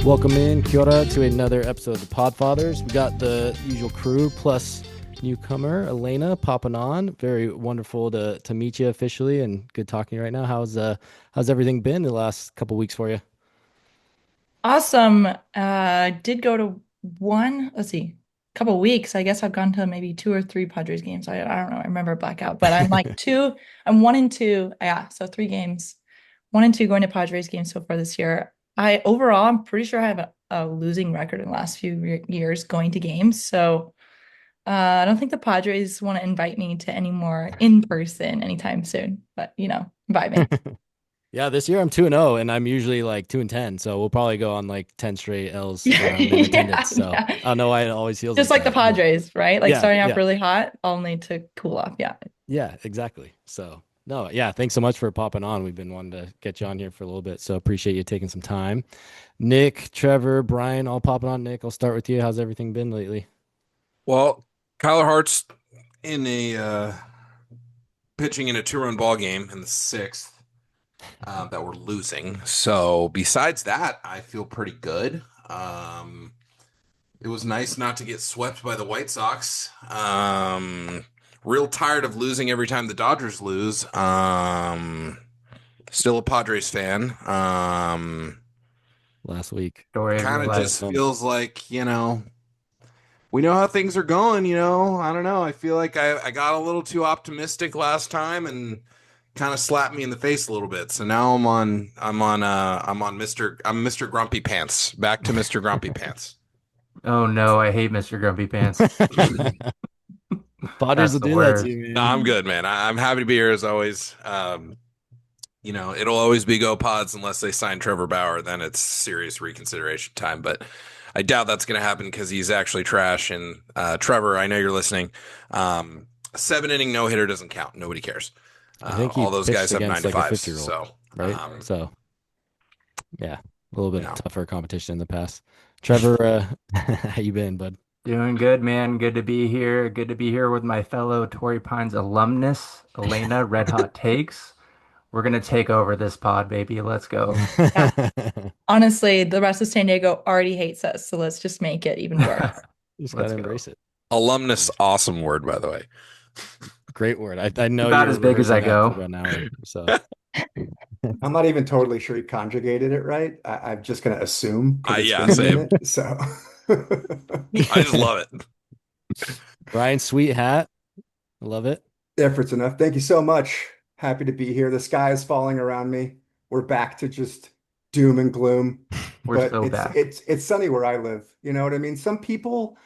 Welcome in, kia ora, to another episode of the Podfathers. We got the usual crew plus newcomer Alayna popping on. Very wonderful to meet you officially, and good talking to you right now. How's everything been the last couple weeks for you? Awesome. Did go to couple weeks. I guess I've gone to maybe two or three Padres games. I don't know. I remember blackout, but I'm 1 and 2. Yeah, so 3 games. 1 and 2 going to Padres games so far this year. I'm pretty sure I have a losing record in the last few years going to games. So I don't think the Padres want to invite me to any more in person anytime soon, but vibing. Yeah, this year I'm 2-0, and I'm usually like 2-10, so we'll probably go on like 10 straight L's when I'm in Yeah, attendance. So yeah. I don't know why it always feels Just like like the that, but Padres, right? Like yeah, starting off yeah. really hot, only to cool off. Yeah. Yeah, exactly. So, no, yeah, thanks so much for popping on. We've been wanting to get you on here for a little bit, so appreciate you taking some time. Nick, Trevor, Bryan, all popping on. Nick, I'll start with you. How's everything been lately? Well, Kyler Hart's in a pitching in a two-run ball game in the sixth that we're losing. So besides that, I feel pretty good. It was nice not to get swept by the White Sox. Real tired of losing every time the Dodgers lose. Still a Padres fan. Last week. Story of your Kind of life. just feels like, we know how things are going. I don't know. I feel like I got a little too optimistic last time and kind of slapped me in the face a little bit. So now I'm Mr. Grumpy Pants. Back to Mr. Grumpy Pants. Oh no, I hate Mr. Grumpy Pants. Padres That's will the do that to worst. you, No, man. I'm good, man. I'm happy to be here as always. It'll always be go Pods unless they sign Trevor Bauer. Then it's serious reconsideration time. But I doubt that's going to happen because he's actually trash. And Trevor, I know you're listening. Seven inning no hitter doesn't count. Nobody cares. I think he All those pitched guys have against like a 95s. 50-year-old, So, right? So, yeah, a little you bit know, tougher competition in the past. Trevor, how you been, bud? Doing good, man. Good to be here. Good to be here with my fellow Torrey Pines alumnus, Alayna, Red Hot Takes. We're gonna take over this pod, baby. Let's go. Yeah. Honestly, the rest of San Diego already hates us, so let's just make it even worse. You just gotta Let's go. embrace it. alumnus, awesome word, by the way. Great word. I know you About were as big as I rehearsing that for go. about an hour. So I'm not even totally sure he conjugated it right. I'm just going to assume because it's Yeah, been a same. minute. So I just love it. Brian, sweet hat. I love it. effort's enough. Thank you so much. Happy to be here. The sky is falling around me. We're back to just doom and gloom, We're but so it's back. it's it's sunny where I live. You know what I mean? Some people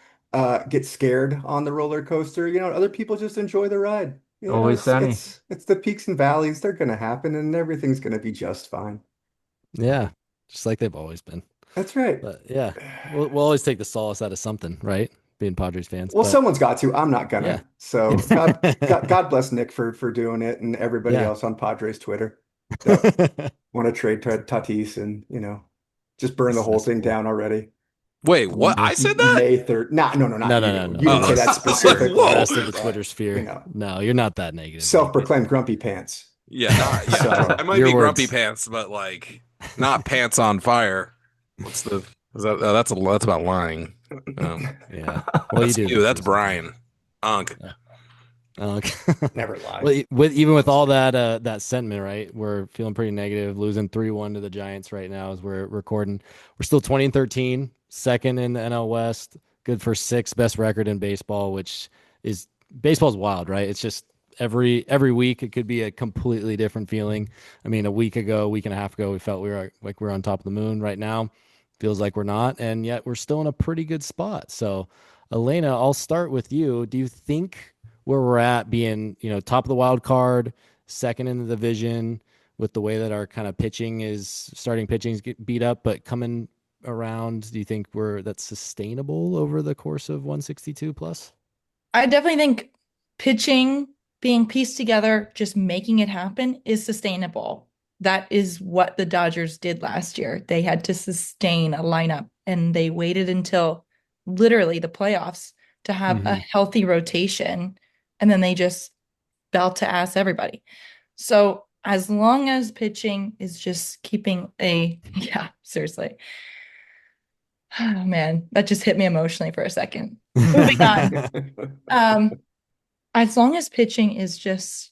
get scared on the roller coaster. Other people just enjoy the ride. Always It's sunny. it's it's the peaks and valleys. They're going to happen, and everything's going to be just fine. Yeah, just like they've always been. That's right. But yeah, we'll always take the solace out of something, right? Being Padres fans. Well, But someone's got to. I'm not yeah. gonna. So God bless Nick for doing it, and everybody Yeah. else on Padres Twitter that want to trade Tatis and just burn the whole thing Cesspool. down already. Wait, what? I said that? May 3rd. No, not No, no, no, you. no, You didn't no. say that I was like, The specifically, whoa. rest of the but Twitter sphere. No, you're not that negative, Nick. self-proclaimed grumpy pants. Yeah, not, yeah. So I might Your be grumpy words. pants, but like not pants on fire. What's the? Is that? That's about lying. Yeah. Well, you That's do you. that That's too sometimes. Brian. Unk. Yeah. Okay. never lie. Well, even with all that sentiment, right? We're feeling pretty negative, losing 3-1 to the Giants right now as we're recording. We're still 20-13, second in the NL West, good for sixth best record in baseball, which is baseball's wild, right? It's just every week it could be a completely different feeling. I mean, a week ago, week and a half ago, we felt we were on top of the moon. Right now, feels like we're not, and yet we're still in a pretty good spot. So, Alayna, I'll start with you. Do you think where we're at being, top of the wild card, second in the division, with the way that our kind of starting pitching is get beat up, but coming around, do you think that's sustainable over the course of 162 plus? I definitely think pitching being pieced together, just making it happen is sustainable. That is what the Dodgers did last year. They had to sustain a lineup and they waited until literally the playoffs to have a Mm-hmm. healthy rotation. And then they just belt to ass everybody. So as long as pitching is just keeping yeah, seriously. Oh man, that just hit me emotionally for a second. Moving on. Um, as long as pitching is just,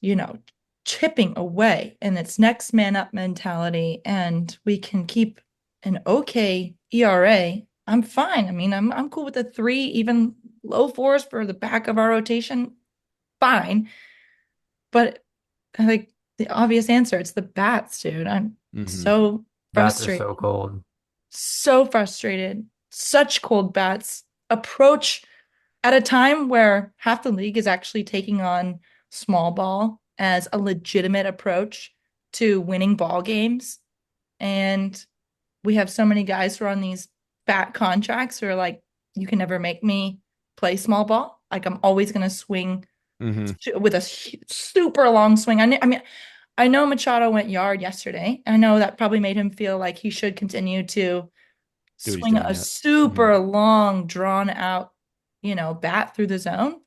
chipping away and it's next man up mentality and we can keep an okay ERA, I'm fine. I mean, I'm cool with the three, even low fours for the back of our rotation. Fine. But I think the obvious answer, it's the bats, dude. I'm Hmm. so Bats are frustrated. so cold. So frustrated. Such cold bats. Approach at a time where half the league is actually taking on small ball as a legitimate approach to winning ball games. And we have so many guys who are on these fat contracts who are like, you can never make me play small ball. Like I'm always going to swing Hmm. with a super long swing. I mean, I know Machado went yard yesterday. I know that probably made him feel like he should continue to Do what he's swing doing a yet. Hmm. super long, drawn out, bat through the zone,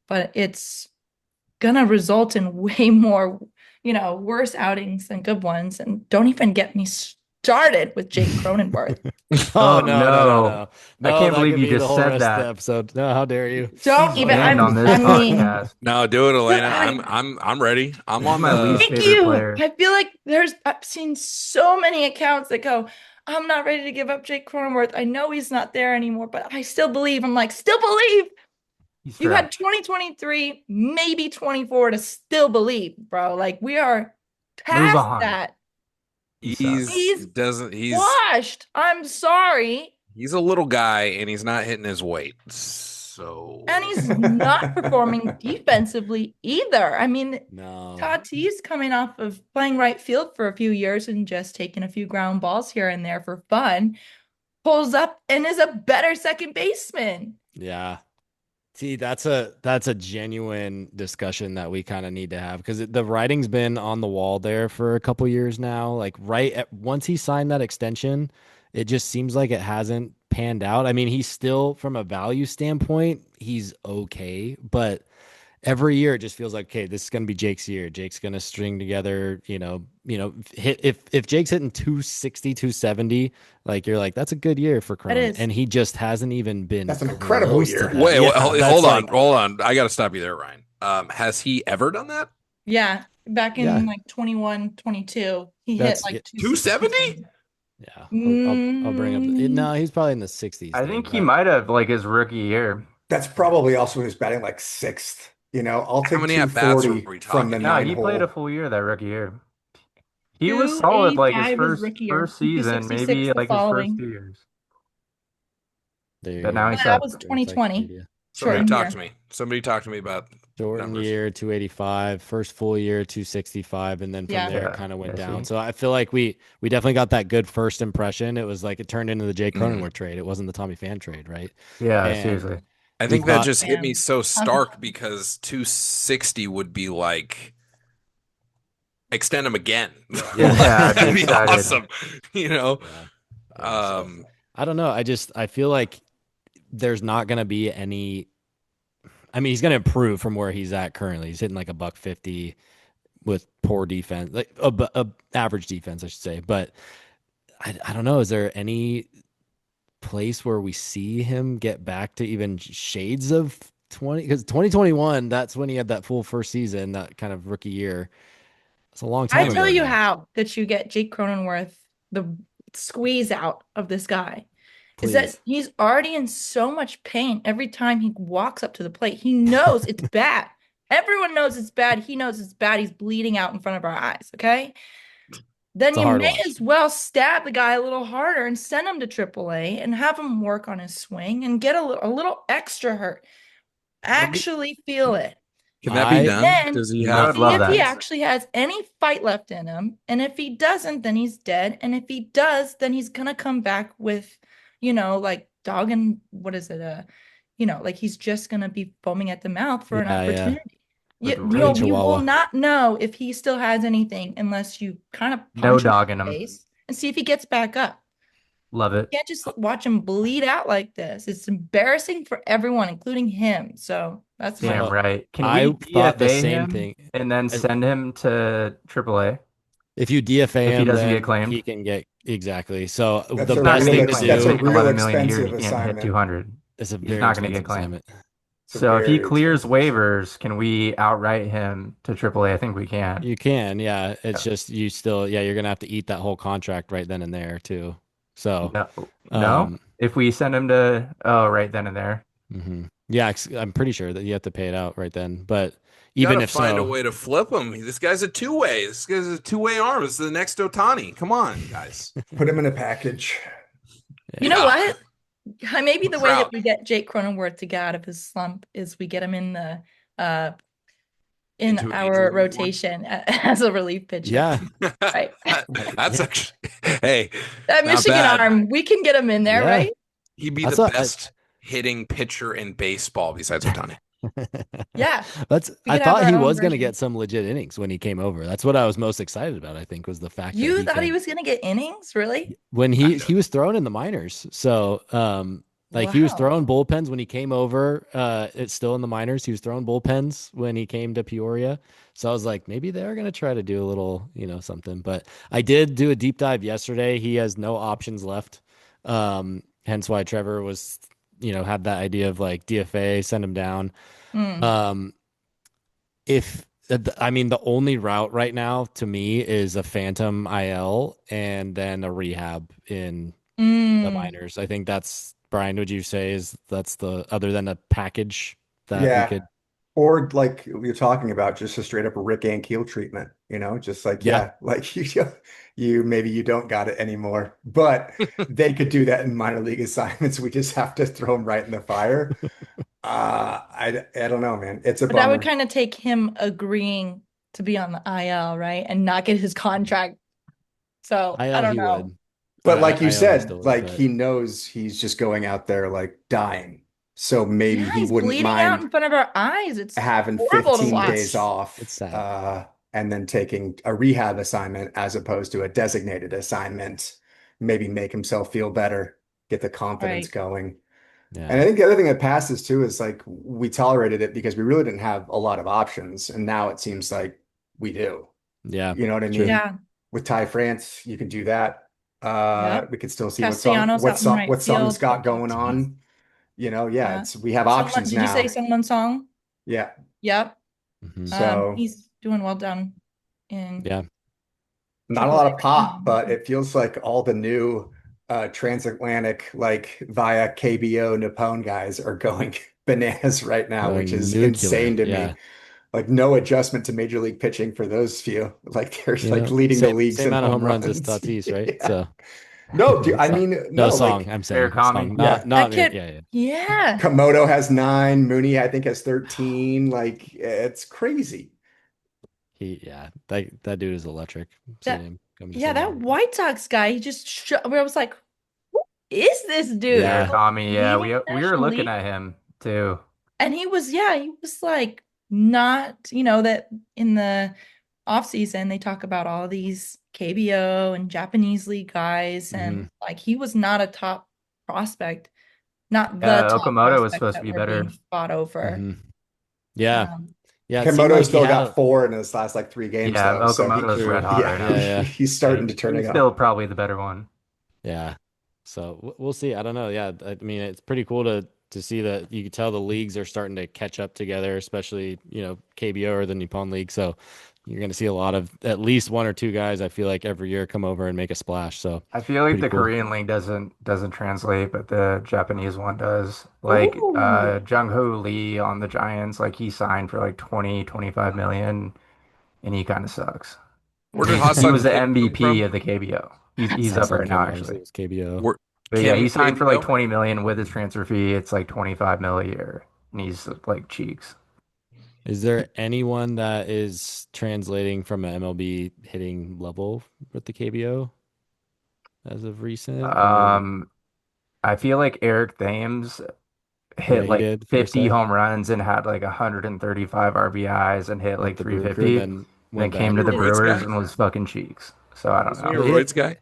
but it's gonna result in way more, worse outings than good ones. And don't even get me started with Jake Cronenworth. Oh Oh no, no, no, no. no. I No, can't that believe could you be the just whole said rest of the that. episode. No, how dare you? Don't He's even, banned on this I mean, podcast. No, do it, Alayna. I, I'm ready. I'm This is on my least the. thank favorite you. player. I feel like I've seen so many accounts that go, I'm not ready to give up Jake Cronenworth. I know he's not there anymore, but I still believe. I'm like, still believe. He's You had trash. 2023, maybe 24 to still believe, bro. Like we are Move past on. that. He He's sucks. He's doesn't he's washed. I'm sorry. he's a little guy and he's not hitting his weight. And So he's not performing defensively either. I mean, No. Tatis coming off of playing right field for a few years and just taking a few ground balls here and there for fun, pulls up and is a better second baseman. Yeah. See, that's a genuine discussion that we kind of need to have because the writing's been on the wall there for a couple years now. Like once he signed that extension, it just seems like it hasn't panned out. I mean, he's still from a value standpoint, he's okay, but every year it just feels like, okay, this is going to be Jake's year. Jake's going to string together, hit if Jake's hitting 260, 270, like you're like that's a good year for That Crone, is. and he just hasn't even been That's an incredible close to year. that. wait, Yeah, hold that's on, like hold on. I got to stop you there, Ryan. Has he ever done that? Yeah. Back yeah, in like 21, 22, he hit that's like 260. 270? yeah. I'll bring up Mm, no, he's probably in the 60s I then, think he but might have like his rookie year. That's probably also his batting like sixth. I'll How take many at bats are 240 we from the talking No, here? nine he played a hole. full year that rookie year. He was solid like his 285 his first rookie year, first season, 266 maybe the like his first following. 2 years. there you But now go. he But that sucks. was The 2020, encyclopedia. Somebody shortened Yeah. talk year. to me. Somebody talk to me about Shortened numbers. year 285, first full year 265, and then from Yeah. there it Yeah. kind of went Yeah. down. See. So I feel like we definitely got that good first impression. It was like it turned into the Jay Mhm. Cronenworth trade. It wasn't the Tommy Pham trade, right? Yeah. And Seriously. I we think that thought, just hit me And so talk about stark because 260 would be like extend him again. yeah, Like, Yeah. I'd be that'd be excited. awesome, you know. yeah, yeah. So Um, I don't know. I feel like there's not going to be any. I mean, he's going to improve from where he's at currently. He's hitting like a buck 50 with poor defense, like a average defense, I should say. But I don't know. Is there any place where we see him get back to even shades of 20? Because 2021, that's when he had that full first season, that kind of rookie year. It's a long I time tell ago you now. how that you get Jake Cronenworth the squeeze out of this guy is that Please. he's already in so much pain every time he walks up to the plate. He knows it's bad. Everyone knows it's bad. He knows it's bad. He's bleeding out in front of our eyes. Okay. Then It's a you hard may watch. as well stab the guy a little harder and send him to AAA and have him work on his swing and get a little extra hurt. Actually feel it. can that be I done? Then Does he I have would see love if he that. actually has any fight left in him. And if he doesn't, then he's dead. And if he does, then he's gonna come back with, like dog and what is it? Like he's just gonna be foaming at the mouth for an Yeah, yeah. opportunity. With Mini You rage. will Chihuahua. not know if he still has anything unless you kind of No punch him dogging in the him. face and see if he gets back up. Love it. You can't just watch him bleed out like this. It's embarrassing for everyone, including him. So that's my Damn So right. Can we I thought the DFA same him thing. and then As, send him to AAA? If you DFA if he him, doesn't get then claimed. he can get exactly. So That's the a Not best real thing to stadium. that's a do Making real 11 million a year and expensive he can't hit assignment. 200. is a He's very not going to get expensive claimed. assignment. It's a So if he very clears expensive assignment. waivers, can we outright him to AAA? I think we can. You can, yeah. It's Yeah. just you still, yeah, you're gonna have to eat that whole contract right then and there too. So, No, no. um, If we send him to, oh, right then and there. yeah, I'm pretty sure that you have to pay it out right then. But You got even to if find a so, way to flip him. This guy's a two-way. This guy's a two-way arm. This is the next Otani. Come on, guys. Put him in a package. You know yeah, Yeah. what? Maybe the way that Trout. we get Jake Cronenworth to get out of his slump is we get him in the in Into a major our league one. rotation as a relief pitcher. yeah, Right. That's yeah, actually, hey, That not Michigan bad. arm, we can get him in there, yeah. right? He'd be the That's what best hitting pitcher in baseball besides Otani. Yeah. We I could have thought our he own was gonna get version. some legit innings when he came over. That's what I was most excited about, I think, was the fact that You he thought he could was gonna get innings, really? when Kind he of. was thrown in the minors. So like he was Wow. throwing bullpens when he came over. It's still in the minors. He was throwing bullpens when he came to Peoria. So I was like, maybe they're gonna try to do a little, something. But I did do a deep dive yesterday. He has no options left. Hence why Trevor was, had that idea of like DFA, send him down. Mm. Um, if I mean the only route right now to me is a phantom IL and then a rehab in the Mm. minors. I think that's Brian. Would you say is that's the other than a package that we Yeah. could? Or like you're talking about, just a straight up Rick Ankiel treatment, just like, Yeah, yeah, like you maybe you don't got it anymore, but they could do that in minor league assignments. We just have to throw them right in the fire. I don't know, man. It's a But that would bummer. kind of take him agreeing to be on the IL, right? And not get his contract. So I IL don't he know. would. But like you IL he still said, would, like but he knows he's just going out there like dying. So maybe Yeah, he he's wouldn't bleeding out mind in front of our eyes. It's having horrible to 15 days watch. it's off, sad. and then taking a rehab assignment as opposed to a designated assignment, maybe make himself feel better, get the confidence Right. going. And Yeah, I think the other thing that passes too is like we tolerated it because we really didn't have a lot of options. And now it seems like we do. yeah, You know what I it's true. mean? Yeah. With Ty France, you can do that. Yep. We could still see Castellanos out in right what Sung's field got with going Tatis. on. Yeah, Yeah. it's we have Someone, options did you say now. someone song? Yeah. Yep. Hmm. So He's doing well down in Yeah, not a Triple lot A of right pop, now. but it feels like all the new transatlantic, like via KBO Nippon guys are going bananas right now, which going is nuclear. insane to Yeah, me. Like no adjustment to major league pitching for those few. Like they're like yeah. leading the Same leagues in amount of home home runs as runs. Tatis, right? Yeah. So No, dude, I so mean, no no, song. like I'm saying Murakami. song, not yeah. That not kid, yeah, yeah. yeah. Komodo has 9, Mooney, I think, has 13. Like it's crazy. Yeah, that dude is electric. Seeing That him come to yeah, that center. White Sox guy, he just where I was like, who is this dude? Yeah, Like, Murakami, yeah, leading we the we were National looking League. at him too. And he was like not, that in the off season they talk about all these KBO and Japanese league guys, hmm and like he was not a top prospect, not the top Okamoto was prospect supposed to that be we're being better. fought over. hmm Yeah, Um, yeah. It seemed Komodo like he still had got a 4 in his last like 3 games Yeah, though. So Okamoto's red true. hot yeah, right Yeah, now. yeah, he's Yeah, starting to turn it he's on. still probably the better one. yeah. So we'll see. I don't know. Yeah, I mean, it's pretty cool to see that you can tell the leagues are starting to catch up together, especially KBO or the Nippon League. So you're going to see a lot of at least one or two guys. I feel like every year come over and make a splash. So I feel like pretty the cool. Korean league doesn't translate, but the Japanese one does. Like ooh, Jung-Hoo Lee on the Giants, like he signed for like 20, 25 million, and he kind of sucks. Where did He was Hasan the Kim come MVP from? of the KBO. He's up Hassan right now Kim obviously actually. was KBO. Where But yeah, Kim he signed for like KBO? 20 million with his transfer fee. It's like 25 mil a year, and he's like cheeks. Is there anyone that is translating from an MLB hitting level with the KBO as of recent, or Um, I feel like Eric Thames yeah, hit he like did for a 50 sec home runs and had like 135 RBIs and hit with like the Brew Crew, 350, and then then went came back. to He a the Royce Brewers guy? and was fucking cheeks. So I don't Isn't he know. a He hit Royce guy?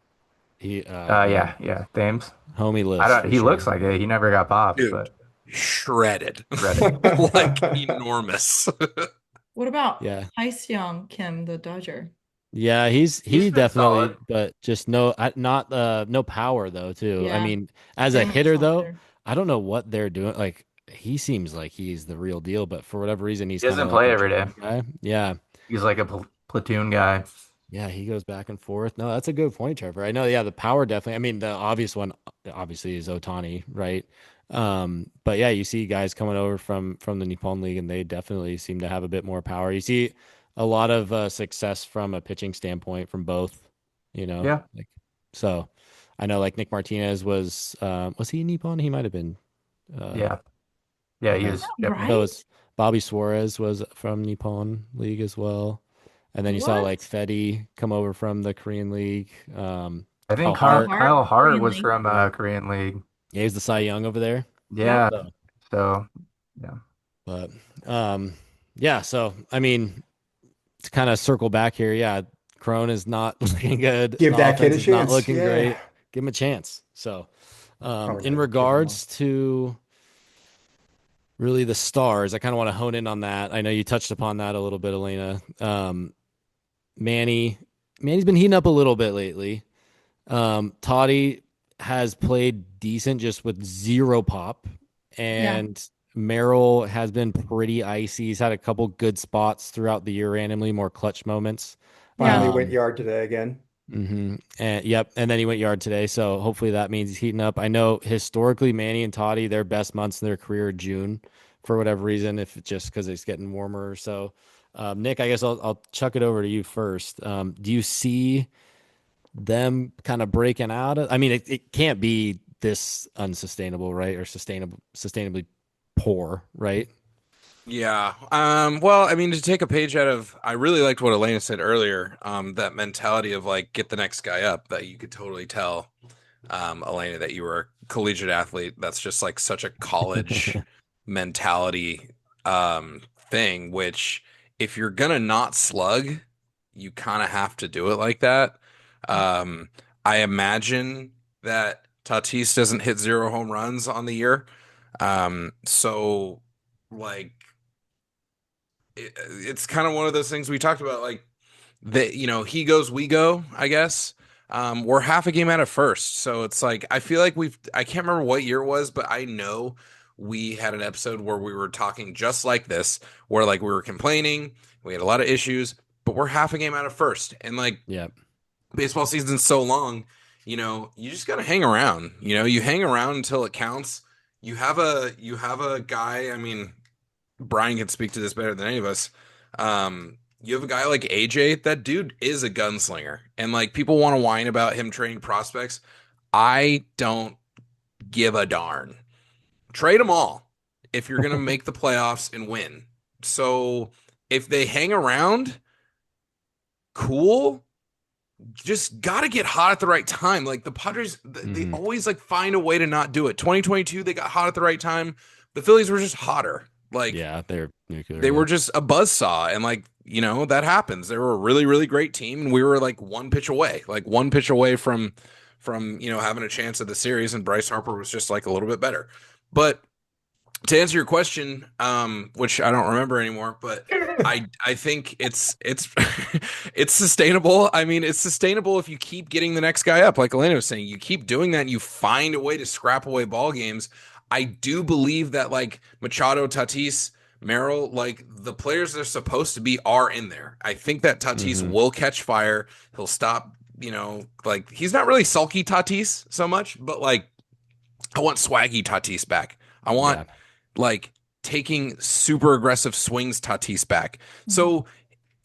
he man, Yeah, Thames. homie I list don't. for He looks sure. like it. He never got popped, Dude, but shredded. Reddit. Like enormous. what about Yeah. Hyseong Kim, the Dodger? Yeah, He's he been definitely, solid. but just not no power though too. I Yeah, mean, as a very much hitter though, softer. I don't know what they're doing. Like he seems like he's the real deal, but for whatever reason, he's He kind doesn't of like play a every day. drop guy. Yeah, He's like a platoon guy. yeah, he goes back and forth. No, that's a good point, Trevor. I know. Yeah, the power definitely. I mean, the obvious one obviously is Otani, right? But yeah, you see guys coming over from the Nippon League, and they definitely seem to have a bit more power. You see a lot of success from a pitching standpoint from both. Yeah, Like so. I know, like Nick Martinez was he Nippon? He might have been. Uh, yeah, yeah. He okay. was So Right? it's Bobby Suarez was from Nippon League as well. And then you saw like What? Fetty come over from the Korean League. I Kyle think Kyle Hart, Hart, Kyle Hart Korean was League. from Korean League. yeah, he's the Cy Young over there. Yep. Yeah. So, So yeah. but yeah. So I mean, to kind of circle back here, yeah, Crone is not looking good. Give The that kid offense a is not chance. looking Yeah. great. Give him a chance. So, Probably in gonna give him one. regards to really the stars, I kind of want to hone in on that. I know you touched upon that a little bit, Elena. Manny, Manny's been heating up a little bit lately. Toddy has played decent just with zero pop, Yeah. and Merrill has been pretty icy. He's had a couple good spots throughout the year, randomly more clutch moments. Yeah. Finally went Um, yard today again. and yep, and then he went yard today, so hopefully that means he's heating up. I know historically Manny and Toddy, their best months in their career are June, for whatever reason, if it's just because it's getting warmer or so. Nick, I guess I'll chuck it over to you first. Do you see them kind of breaking out of, I mean, it can't be this unsustainable, right? Or sustainably poor, right? Yeah. Well, I mean, to take a page out of, I really liked what Alayna said earlier. That mentality of like get the next guy up, that you could totally tell, Alayna, that you were a collegiate athlete. That's just like such a college mentality, thing, which if you're gonna not slug, you kind of have to do it like that. Um, I imagine that Tatis doesn't hit zero home runs on the year. So like it's kind of one of those things we talked about, like that, he goes, we go, I guess. We're half a game out of first. So it's like, I feel like I can't remember what year it was, but I know we had an episode where we were talking just like this, where like we were complaining, we had a lot of issues, but we're half a game out of first. And like Yeah. baseball season's so long, you just got to hang around, you hang around until it counts. You have a guy, I mean, Bryan can speak to this better than any of us. You have a guy like AJ. That dude is a gunslinger, and like people want to whine about him trading prospects. I don't give a darn. Trade them all if you're gonna make the playoffs and win. So if they hang around, cool. Just gotta get hot at the right time. Like the Padres, they Hmm. always like find a way to not do it. 2022, they got hot at the right time. The Phillies were just hotter. Like Yeah, they're nuclear. they Yeah. were just a buzz saw, and like that happens. They were a really really great team, and we were like one pitch away from having a chance at the series, and Bryce Harper was just like a little bit better. But to answer your question, which I don't remember anymore, but I think it's it's sustainable. I mean, it's sustainable if you keep getting the next guy up, like Elena was saying. You keep doing that, and you find a way to scrap away ball games. I do believe that like Machado, Tatis, Merrill, like the players they're supposed to be are in there. I think that Tatis Hmm. will catch fire. He'll stop. Like he's not really sulky Tatis so much, but like I want swaggy Tatis back. I want Yeah. like taking super aggressive swings Tatis back. Mhm. So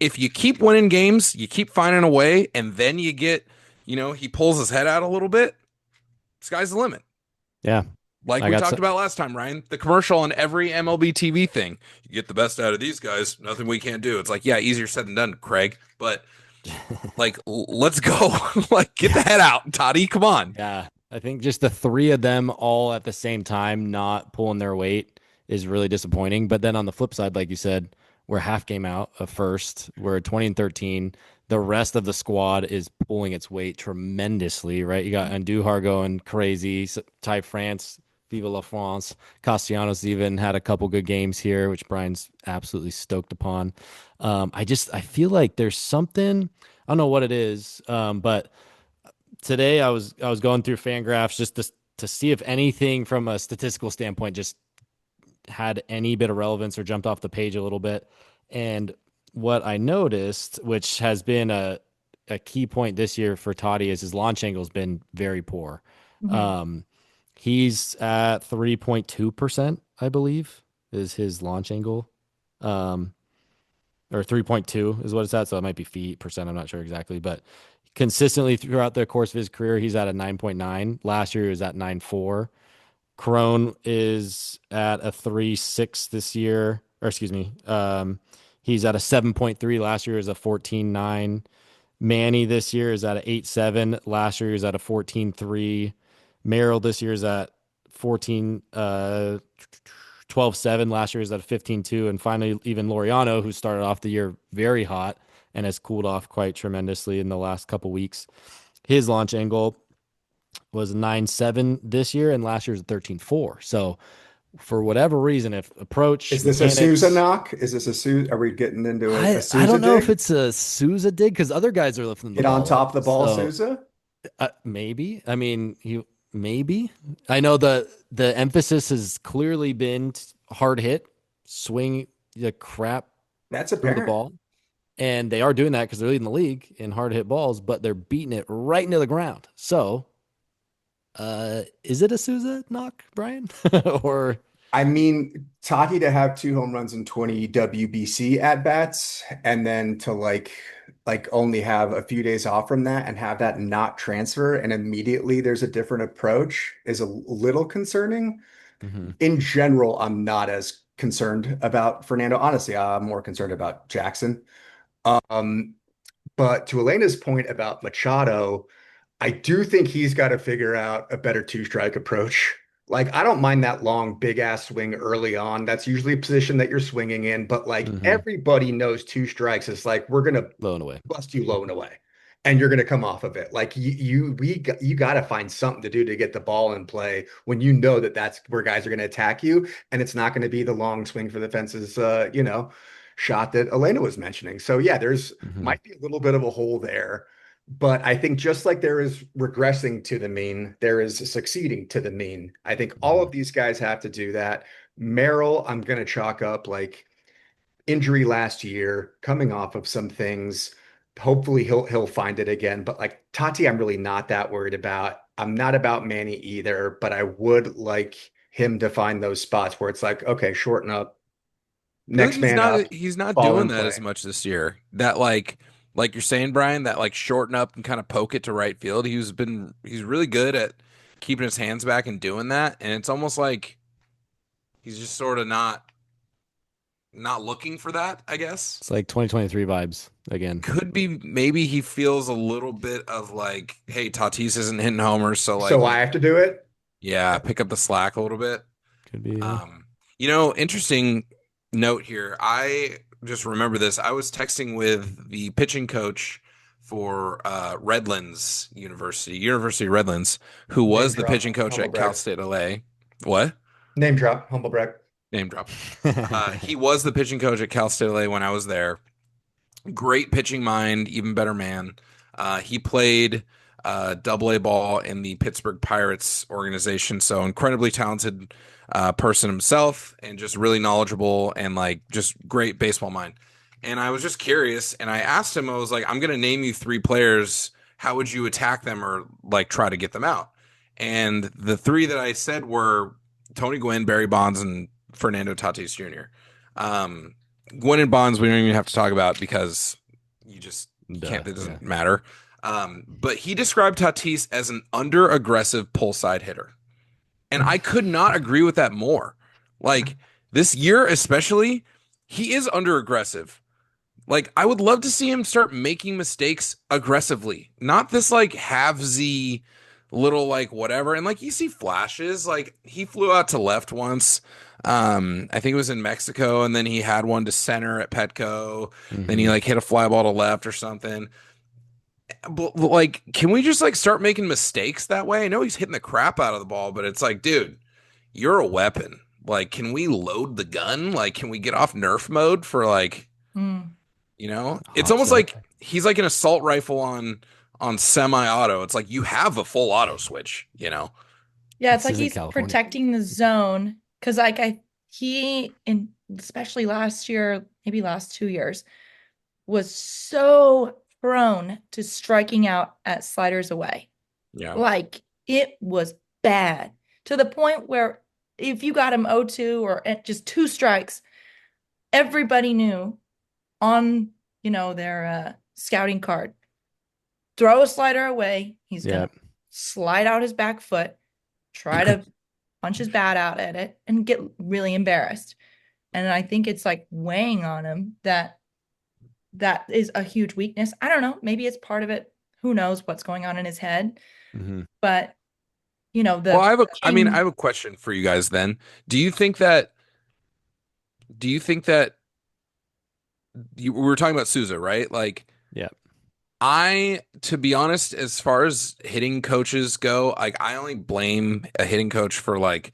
if you keep winning games, you keep finding a way, and then you get, he pulls his head out a little bit, sky's the limit. Yeah. Like I we got talked about last time, Ryan, the commercial on every MLB TV thing. You get the best out of these guys, nothing we can't do. It's like, yeah, easier said than done, Craig. But like, let's go. Like, get the Yeah. head out, Toddy. Come on. Yeah. I think just the three of them all at the same time not pulling their weight is really disappointing. But then on the flip side, like you said, we're half game out of first. We're 20 and 13. The rest of the squad is pulling its weight tremendously, right? You got Andujar going crazy, Ty France, Viva la France. Castellanos even had a couple good games here, which Brian's absolutely stoked upon. I feel like there's something I don't know what it is, but today I was going through fan graphs just to see if anything from a statistical standpoint just had any bit of relevance or jumped off the page a little bit. And what I noticed, which has been a key point this year for Toddy, is his launch angle has been very poor. Mhm. Um, he's at 3.2%, I believe, is his launch angle. Um, or 3.2 is what it's at. So it might be feet percent. I'm not sure exactly, but consistently throughout the course of his career, he's at a 9.9. Last year, he was at 9.4. Crone is at a 3.6 this year, or excuse me. He's at a 7.3. Last year is a 14.9. Manny this year is at a 8.7. Last year is at a 14.3. Merrill this year is at 14 12.7. Last year is at a 15.2. And finally, even Laureano, who started off the year very hot and has cooled off quite tremendously in the last couple weeks. His launch angle was 9.7 this year, and last year was 13.4. So for whatever reason, if approach Is this a Sousa mechanics, knock? Is this a Sousa? Are we getting into a I Sousa don't know if dig? it's a Souza dig because other guys are lifting the Get on ball up. top of the ball, So Sousa? maybe. I mean, you maybe. I know the emphasis has clearly been hard hit, swing the crap That's through the apparent. ball, and they are doing that because they're leading the league in hard hit balls, but they're beating it right into the ground. So, is it a Souza knock, Brian, or I mean, Tati to have 2 home runs and 20 WBC at bats, and then to like only have a few days off from that and have that not transfer, and immediately there's a different approach is a little concerning. Mhm. In general, I'm not as concerned about Fernando. Honestly, I'm more concerned about Jackson. Um, but to Elena's point about Machado, I do think he's got to figure out a better two-strike approach. Like, I don't mind that long, big ass swing early on. That's usually a position that you're swinging in, but like Mhm. everybody knows two strikes is like we're gonna Low and away? bust you low and away, and you're gonna come off of it. Like you got to find something to do to get the ball in play when you know that that's where guys are gonna attack you, and it's not gonna be the long swing for the fences, shot that Alayna was mentioning. So yeah, there's Mhm. might be a little bit of a hole there. But I think just like there is regressing to the mean, there is succeeding to the mean. I think all of Mhm. these guys have to do that. Merrill, I'm going to chalk up like injury last year, coming off of some things. Hopefully he'll find it again. But like Tati, I'm really not that worried about. I'm not about Manny either, but I would like him to find those spots where it's like, okay, shorten up, I feel like next man up, he's not ball doing in that as play. much this year. That like you're saying, Brian, that like shorten up and kind of poke it to right field. He's really good at keeping his hands back and doing that. And it's almost like he's just sort of not looking for that, I guess. It's like 2023 vibes again. Could be maybe he feels a little bit of like, hey, Tatis isn't hitting homers, so So like, I have to do it. yeah, pick up the slack a little bit. Could be. Yeah. Um, interesting note here. I just remember this. I was texting with the pitching coach for Redlands University, University of Redlands, who Name was the pitching drop, coach humble at Cal brag. State LA. What? Name drop, humble brag. Name drop. He was the pitching coach at Cal State LA when I was there. Great pitching mind, even better man. He played double A ball in the Pittsburgh Pirates organization, so incredibly talented person himself, and just really knowledgeable and like just great baseball mind. And I was just curious, and I asked him, I was like, I'm going to name you three players. How would you attack them or like try to get them out? And the three that I said were Tony Gwynn, Barry Bonds, and Fernando Tatis Jr. Um, Gwynn and Bonds, we don't even have to talk about because you Duh. can't, it Yeah. doesn't matter. But he described Tatis as an under aggressive pull side hitter. And I could not agree with that more. Like this year, especially, he is under aggressive. Like I would love to see him start making mistakes aggressively, not this like halvesy little like whatever. And like you see flashes, like he flew out to left once. I think it was in Mexico, and then he had one to center at Petco. Then he Hmm. like hit a fly ball to left or something. But like, can we just like start making mistakes that way? I know he's hitting the crap out of the ball, but it's like, dude, you're a weapon. Like, can we load the gun? Like, can we get off Nerf mode for like, Mm. You know, it's Hot almost stuff. like he's like an assault rifle on semi-auto. It's like you have a full auto switch, you know. Yeah, it's This like isn't he's California. protecting the zone because like he in especially last year, maybe last 2 years, was so prone to striking out at sliders away. Yeah. Like it was bad to the point where if you got him 0-2 or at just two strikes, everybody knew on, their scouting card, throw a slider away. He's Yeah. gonna slide out his back foot, try to punch his bat out at it, and get really embarrassed. And I think it's like weighing on him that is a huge weakness. I don't know. Maybe it's part of it. Who knows what's going on in his head? Hmm. But Well, the I pitching. have a question for you guys then. Do you think that we were talking about Souza, right? Like Yeah. to be honest, as far as hitting coaches go, like I only blame a hitting coach for like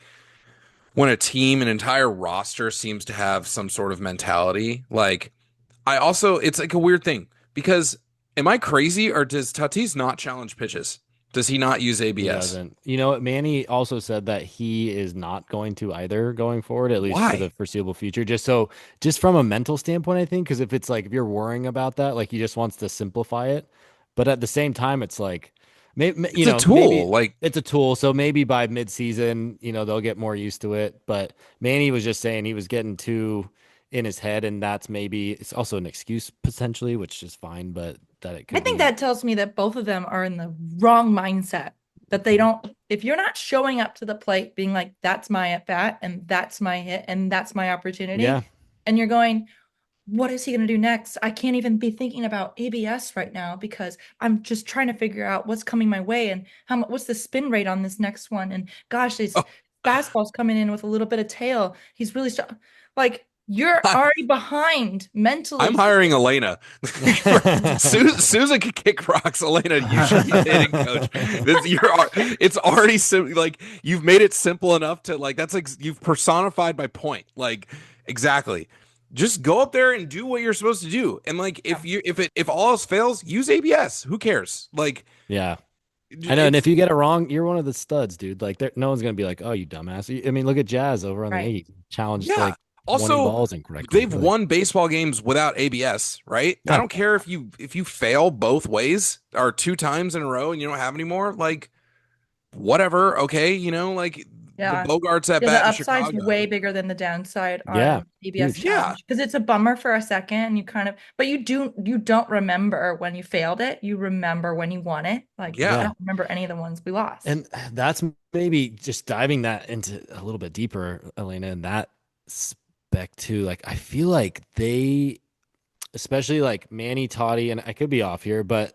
when a team, an entire roster seems to have some sort of mentality. Like it's like a weird thing because am I crazy or does Tatis not challenge pitches? Does he not use He ABS? doesn't. You know, Manny also said that he is not going to either going forward, at least for the Why? foreseeable future. Just from a mental standpoint, I think, because if it's like, if you're worrying about that, like he just wants to simplify it. But at the same time, it's like, maybe, It's a maybe tool. Like, it's a tool. So maybe by midseason, they'll get more used to it. But Manny was just saying he was getting too in his head, and it's also an excuse potentially, which is fine, but that it I could think be, that tells me that both of them are in the wrong mindset. That they don't, if you're not showing up to the plate being like, that's my at bat and that's my hit and that's my yeah. opportunity, and you're going, what is he going to do next? I can't even be thinking about ABS right now because I'm just trying to figure out what's coming my way and what's the spin rate on this next one. And gosh, this oh, fastball's coming in with a little bit of tail. He's really like you're already behind I'm mentally. hiring Alayna. Susan can kick rocks. Alayna, you should be the hitting coach. It's already like you've made it simple enough to like that's like you've personified my point. Like exactly. Just go up there and do what you're supposed to do. And like Yeah. if all else fails, use ABS. Who cares? Like Yeah. I know, and it's if you get it wrong, you're one of the studs, dude. Like, no one's gonna be like, "Oh, you dumbass." I mean, look at Jazz over on the Right. Yankees. Challenged yeah. like 20 Also, balls incorrectly. they've Like, won baseball games without ABS, right? I yeah, don't care if you fail both ways or two times in a row and you don't have any more, like whatever, okay, like the Yeah. Bogarts at Yeah, the bat in upside's way Chicago. bigger than the downside yeah, on ABS huge. Yeah. challenge because it's a bummer for a second and but you don't remember when you failed it. You remember when you won it. Like I Yeah. Yeah, don't remember any of the ones we lost. and that's maybe just diving that into a little bit deeper, Elena, in that spec too. Like, I feel like especially like Manny, Toddy, and I could be off here, but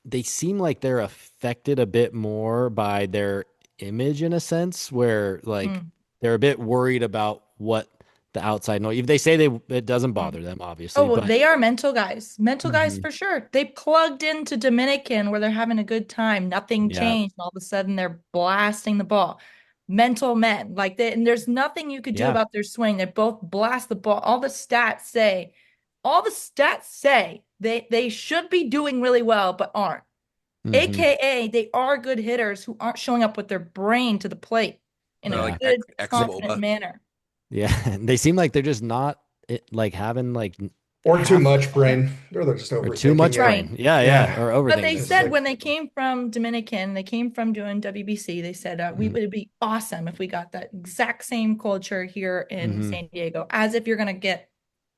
they seem like they're affected a bit more by their image in a sense where like Mm. they're a bit worried about what the outside noise. If they say it doesn't bother them, Oh, obviously, well, but they are mental guys. Mental guys mhm, for sure. They plugged into Dominican where they're having a good time. Nothing yeah, changed. All of a sudden they're blasting the ball. Mental men. And there's nothing you could do yeah, about their swing. They both blast the ball. All the stats say they should be doing really well, but aren't. hmm, AKA they are good hitters who aren't showing up with their brain to the plate in a They're like yeah, good, ex confident Woba. manner. yeah. They seem like they're just not like having like Or too half much brain, or they're just or too overthinking much it. Right. brain. Yeah, yeah, Yeah, or But overthinking they it. it's said like when they came from Dominican, they came from doing WBC, they said we Hmm. would be awesome if we got that exact same culture here in Hmm. San Diego, as if you're going to get,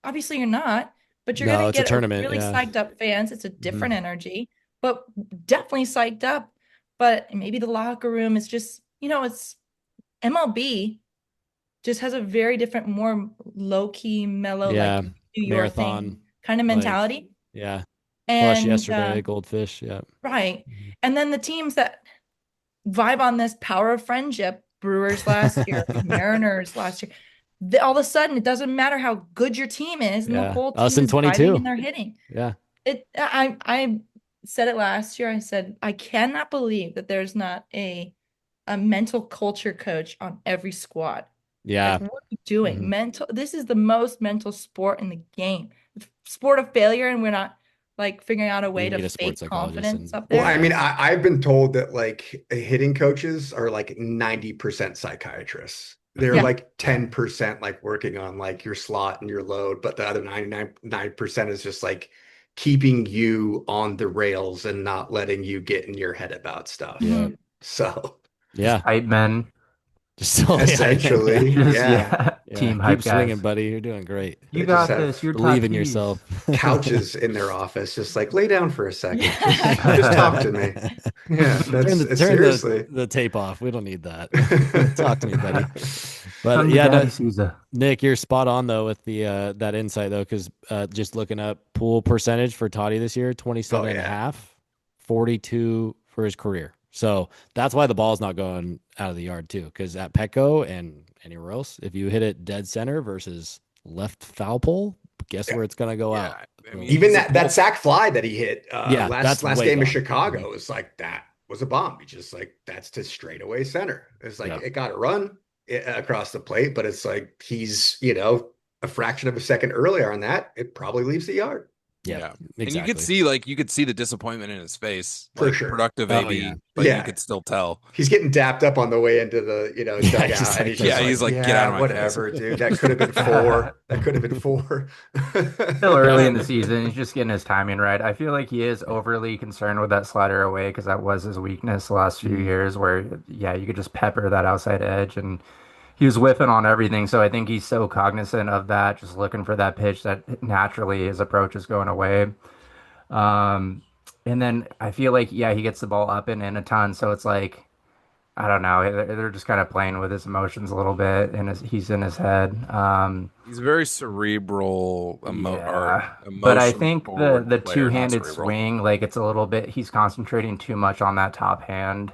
obviously you're not, but you're going No, to it's a get a tournament. really Yeah. psyched up fans. It's a Hmm. different energy, but definitely psyched up. But maybe the locker room is just, it's MLB just has a very different, more low key, mellow, like Yeah. you do your Marathon. thing kind of Like, mentality. yeah. Flush And yesterday, goldfish. Yeah. right. Mhm. And then the teams that vibe on this power of friendship, Brewers last year, Mariners last year, all of a sudden it doesn't matter how good your team is, and the Yeah. whole Us team in is vibing 22. and they're hitting. Yeah. I said it last year. I said, I cannot believe that there's not a mental culture coach on every squad. Like, Yeah. what are you doing? Mhm. This is the most mental sport in the game. sport of failure and we're not like figuring out a You way can to get a sports fake psychologist confidence and up Well, there. I yeah. mean, I've been told that like hitting coaches are like 90% psychiatrists. They're Yeah. like Yeah. 10% like working on like your slot and your load, but the other 99% is just like keeping you on the rails and not letting you get in your head about stuff. Yeah. Mhm. So Just Yeah. hype men. Just totally hype man. Yeah. essentially, Just yeah, yeah, Yeah. team Keep hype swinging, guys. buddy. You're doing great. You they just got have this. You're Believe in Tatis. yourself. couches in their office, just like lay down for a second. Just Yeah. talk to me. Yeah, Turn that's the turn the seriously. the tape off. We don't need that. Talk to me, buddy. But Come to yeah, Daddy no, Souza. Nick, you're spot on though with the that insight though, because just looking up pool percentage for Toddy this year, Oh 27 and a yeah. half, 42 for his career. So that's why the ball's not going out of the yard too. Because at Petco and anywhere else, if you hit it dead center versus left foul pole, guess where it's gonna go out? Yeah, I mean, Boom. Even he's a that pull. sack fly that he hit Yeah, last that's last way game of gone. Mhm. Chicago is like that was a bomb. He just like that's to straightaway center. It's like Yep. it got to run across the plate, but it's like he's a fraction of a second earlier on that. It probably leaves the yard Yep. Yeah. And Exactly. you could see the disappointment in his face, for like sure. productive Oh yeah. AB, but you Yeah, could still tell. he's getting dapped up on the way into the Yeah. He's dugout, and like, he's let's just Yeah, go. he's like, like, get out yeah, of my face. whatever, dude. That could have been four. That could have been four. Still early Yep. in the season. He's just getting his timing right. I feel like he is overly concerned with that slider away because that was his weakness the last few Mhm. years, where, yeah, you could just pepper that outside edge and he was whiffing on everything. So I think he's so cognizant of that, just looking for that pitch that naturally his approach is going away. Um, and then I feel like, yeah, he gets the ball up and in a ton. So it's like, I don't know. They're just kind of playing with his emotions a little bit, and he's in his head. He's a very cerebral, or Yeah, but I emotion think the forward the player, not two-handed cerebral. swing, like it's a little bit, he's concentrating too much on that top hand.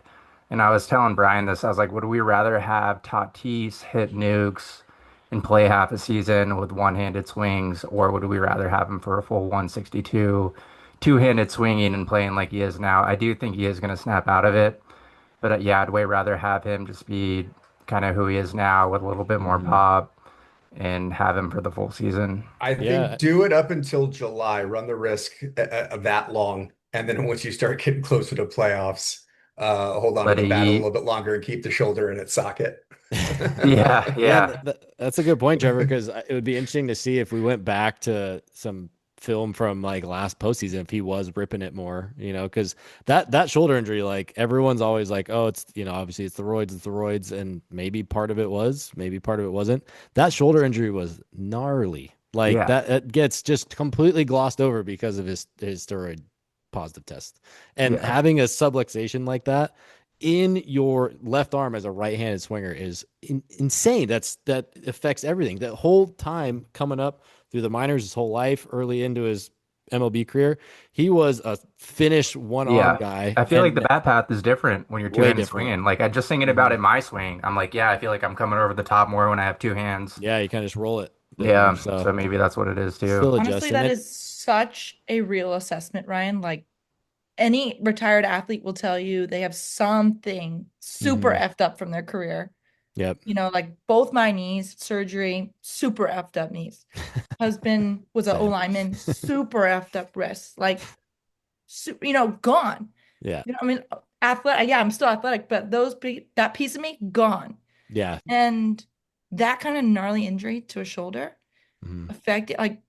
And I was telling Bryan this, I was like, would we rather have Tatis hit nukes and play half a season with one-handed swings, or would we rather have him for a full 162, two-handed swinging and playing like he is now? I do think he is going to snap out of it. But yeah, I'd way rather have him just be kind of who he is now with a little bit more Mhm. pop and have him for the full season. I Yeah. think do it up until July, run the risk of that long. And then once you start getting closer to playoffs, hold on to Let the it bat a eat. little bit longer and keep the shoulder in its socket. Yeah, Yeah, yeah. that's a good point, Trevor, because it would be interesting to see if we went back to some film from like last postseason if he was ripping it more, because that shoulder injury, like everyone's always like, oh, it's obviously it's the roids, and maybe part of it was, maybe part of it wasn't. That shoulder injury was gnarly. Like Yeah. that it gets just completely glossed over because of his steroid positive test. And Yeah. having a subluxation like that in your left arm as a right-handed swinger is insane. That affects everything. That whole time coming up through the minors, his whole life, early into his MLB career, he was a finished one-arm Yeah. guy I feel like the and bat path is different when you're way two-handed different. swinging. Like I just thinking about Mhm. it, my swing. I'm like, yeah, I feel like I'm coming over the top more when I have two hands. Yeah, you kind of just roll it a bit more. Yeah. So So maybe that's what it is too. still Honestly, adjusting that it. is such a real assessment, Ryan. Like any retired athlete will tell you they have something super Hmm. effed up from their career. Yep. Like both my knees, surgery, super effed up knees. Husband was an O Same. lineman, super effed up wrists, like, gone. Yeah. I mean, athletic. Yeah, I'm still athletic, but that piece of me gone. Yeah. And that kind of gnarly injury to a shoulder Mhm. affected, like,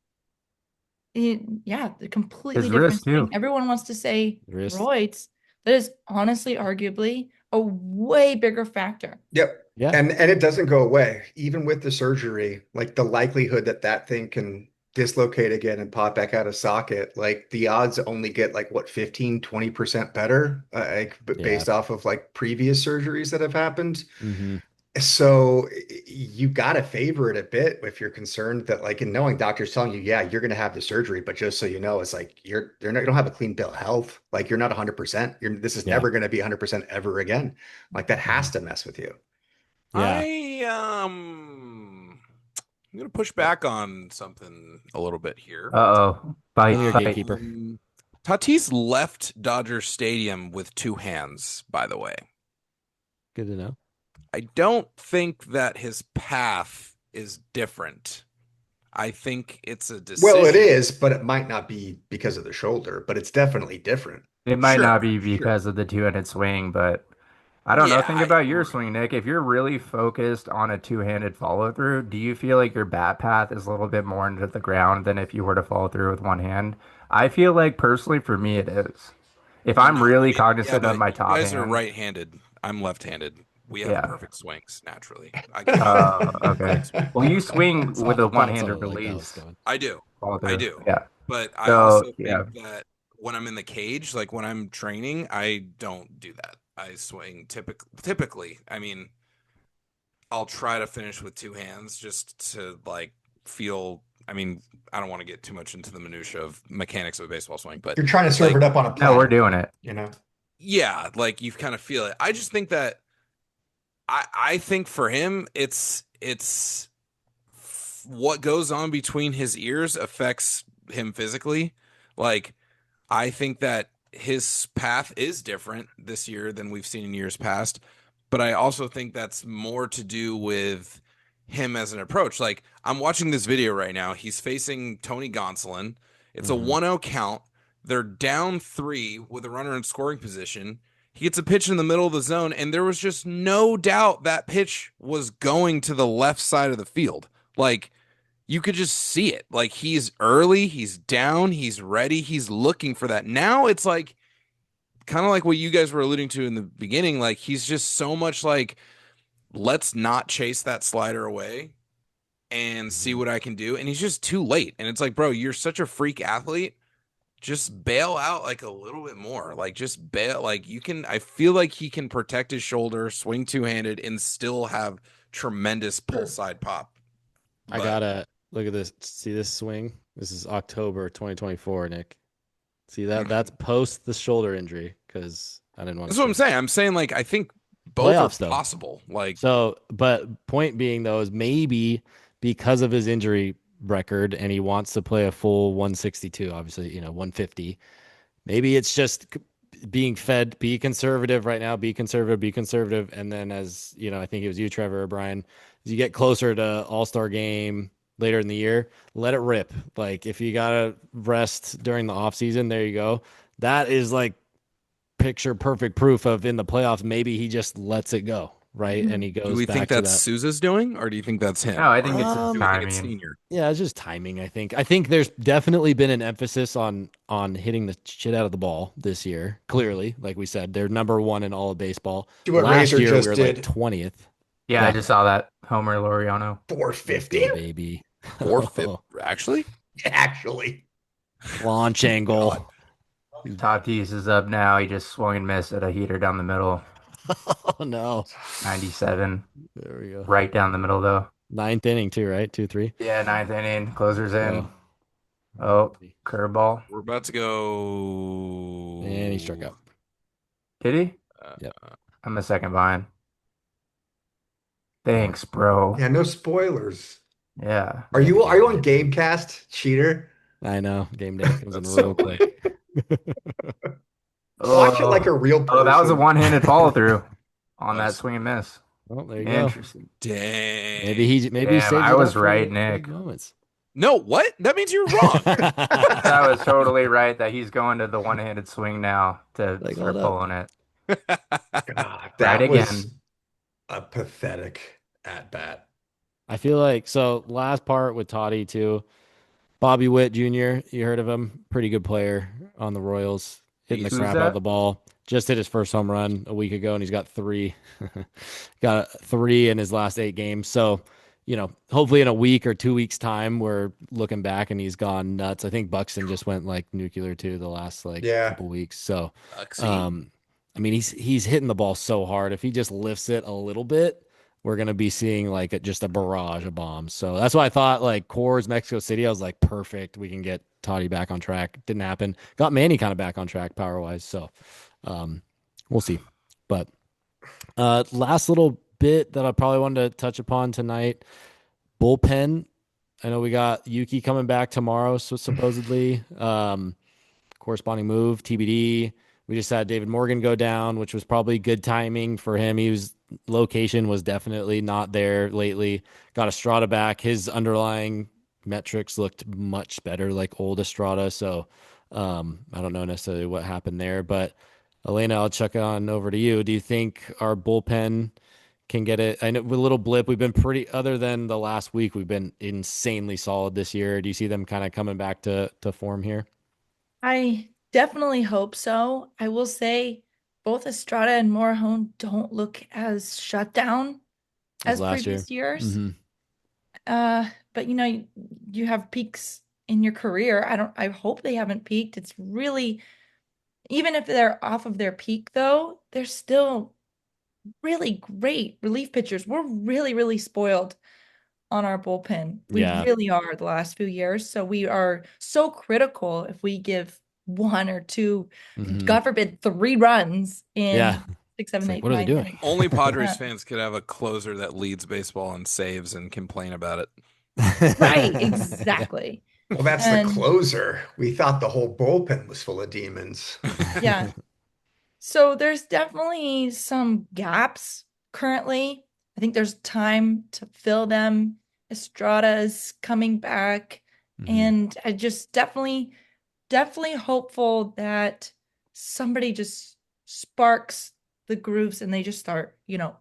yeah, the completely His different wrist swing. too. Everyone wants to say Wrist. roids. That is honestly, arguably, a way bigger factor. Yep. Yeah. And it doesn't go away. Even with the surgery, like the likelihood that that thing can dislocate again and pop back out of socket, like the odds only get like what 15-20% better, like Yeah. based off of like previous surgeries that have happened. Hmm. So you got to favor it a bit if you're concerned that like in knowing doctors telling you, yeah, you're going to have the surgery, but just so you know, it's like you don't have a clean bill of health. Like you're not 100%. This is Yeah. never going to be 100% ever again. Like that has Mhm. to mess with you. Yeah. I'm gonna push back on something a little bit here. Uh-oh. I'm Fight, your fight. gatekeeper. Tatis left Dodger Stadium with two hands, by the way. Good to know. I don't think that his path is different. I think it's a Well, it decision. is, but it might not be because of the shoulder, but it's definitely different. It might not Sure, be sure. because of the two-handed swing, but I don't know. Yeah, Think I about your agree. swing, Nick. If you're really focused on a two-handed follow-through, do you feel like your bat path is a little bit more into the ground than if you were to follow through with one hand? I feel like personally for me it is. If I'm No, really yeah, cognizant of but my you top guys are hand, right-handed. I'm left-handed. We have yeah. perfect swings naturally. I got Okay. perfect swing. Well, you swing with a Thought someone one-handed like that was release going. I do. follow I through. do. Yeah. But I So also think yeah. that when I'm in the cage, like when I'm training, I don't do that. I swing typically. I mean, I'll try to finish with two hands just to like feel. I mean, I don't want to get too much into the minutia of mechanics of a baseball swing, but You're trying to serve like, it up on a No, we're platter, doing it. you know? yeah, like you kind of feel it. I just think that I think for him, it's what goes on between his ears affects him physically. Like I think that his path is different this year than we've seen in years past, but I also think that's more to do with him as an approach. Like I'm watching this video right now. He's facing Tony Gonsolin. It's a Mm-hmm. 1-0 count. They're down 3 with a runner in scoring position. He gets a pitch in the middle of the zone, and there was just no doubt that pitch was going to the left side of the field. Like you could just see it. Like he's early, he's down, he's ready, he's looking for that. Now it's like kind of like what you guys were alluding to in the beginning. Like he's just so much like, let's not chase that slider away and see Mm-hmm. what I can do. And he's just too late. And it's like, bro, you're such a freak athlete. Just bail out like a little bit more. Like just bail. Like you can, I feel like he can protect his shoulder, swing two-handed, and still have tremendous pull Sure. side pop. I But gotta look at this. See this swing? This is October 2024, Nick. See that? That's post the shoulder injury because I didn't want to that's what I'm swing. saying. I'm saying like I think both are Playoffs though. possible. Like So, but point being though is maybe because of his injury record and he wants to play a full 162, obviously, 150. Maybe it's just being fed, be conservative right now, be conservative. And then as, I think it was you, Trevor or Bryan, as you get closer to All-Star game later in the year, let it rip. Like if you got to rest during the off season, there you go. That is like picture perfect proof of in the playoffs, maybe he just lets it go, right? And he do goes we think back to that's that. Souza's doing, or do you think that's No, him? I think Or it's his do Um, we think it's timing. senior? yeah, it's just timing, I think. I think there's definitely been an emphasis on hitting the shit out of the ball this year. Clearly, like we said, they're number one in all of baseball. Do what Last Razor year we just were like did. 20th. Yeah, I Yeah. just saw that Homer Laureano. Let's 450? go, baby. Fourth, fifth, actually? Actually. Launch God. angle. Tatis is up now. He just swung and missed at a heater down the middle. Oh no. 97. There we go. Right down the middle though. Ninth inning too, right? 2-3. Yeah, ninth inning. Closer's in. Oh, Oh, curveball. We're about to and he struck go. out. Did he? Yep. I'm the second behind. Thanks, bro. Yeah, no spoilers. Yeah. Are you on Gamecast, cheater? I know. Game day comes in That's real so lame. quick. Watch it like Oh, a real oh, that was a person. one-handed follow through on that Was swing and miss. Well, there you go. Interesting. dang. Maybe he Damn, saves I it up was for right, the big Nick. moments. No, what? That means you're wrong. That was totally right that he's going to the one-handed swing now to Like, hold start up. pulling it. God, Right that again. was a pathetic at bat. I feel like so last part with Toddy too. Bobby Witt Jr., you heard of him? Pretty good player on the Royals, hitting the Decent. Who's crap out of that? the ball. Just hit his first home run a week ago, and he's got three. Got three in his last 8 games. So, hopefully in a week or 2 weeks' time, we're looking back and he's gone nuts. I think Buxton just went like nuclear too the last like Yeah. couple weeks. So, Oxy. um, I mean, he's hitting the ball so hard. If he just lifts it a little bit, we're gonna be seeing like just a barrage of bombs. So that's why I thought like Coors Mexico City. I was like, perfect. We can get Toddy back on track. Didn't happen. Got Manny kind of back on track power wise. So um, we'll see. But last little bit that I probably wanted to touch upon tonight, bullpen. I know we got Yuki coming back tomorrow, so supposedly. Corresponding move, TBD. We just had David Morgan go down, which was probably good timing for him. Location was definitely not there lately. Got Estrada back. His underlying metrics looked much better, like old Estrada. So I don't know necessarily what happened there, but Alayna, I'll check on over to you. Do you think our bullpen can get it? I know with a little blip, we've been pretty, other than the last week, we've been insanely solid this year. Do you see them kind of coming back to form here I definitely hope so. I will say both Estrada and Morahone don't look as shut down as as last year? previous years. Hmm. But you have peaks in your career. I hope they haven't peaked. It's really, even if they're off of their peak though, they're still really great relief pitchers. We're really, really spoiled on our bullpen. We Yeah. really are the last few years. So we are so critical if we give one or two, Hmm. God forbid, 3 runs Yeah. in six, It's seven, like, eight, what are they ninth doing? inning. Only Padres Yeah. fans could have a closer that leads baseball in saves and complain about it. Right, Yeah. exactly. Well, that's the And closer. We thought the whole bullpen was full of demons. yeah, so there's definitely some gaps currently. I think there's time to fill them. Estrada is coming back, Hmm. and I just definitely hopeful that somebody just sparks the grooves and they just start,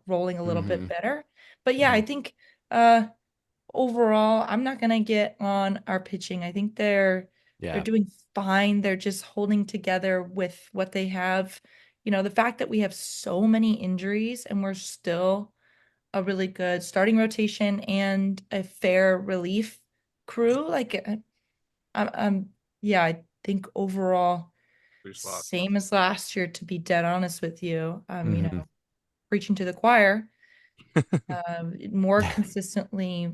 rolling a little bit Hmm. better. But yeah, I Hmm. think overall, I'm not gonna get on our pitching. I think they're Yeah. doing fine. They're just holding together with what they have. The fact that we have so many injuries and we're still a really good starting rotation and a fair relief crew, like yeah, I think overall Three slots. same as last year, to be dead honest with you. Hmm. Preaching to the choir, more consistently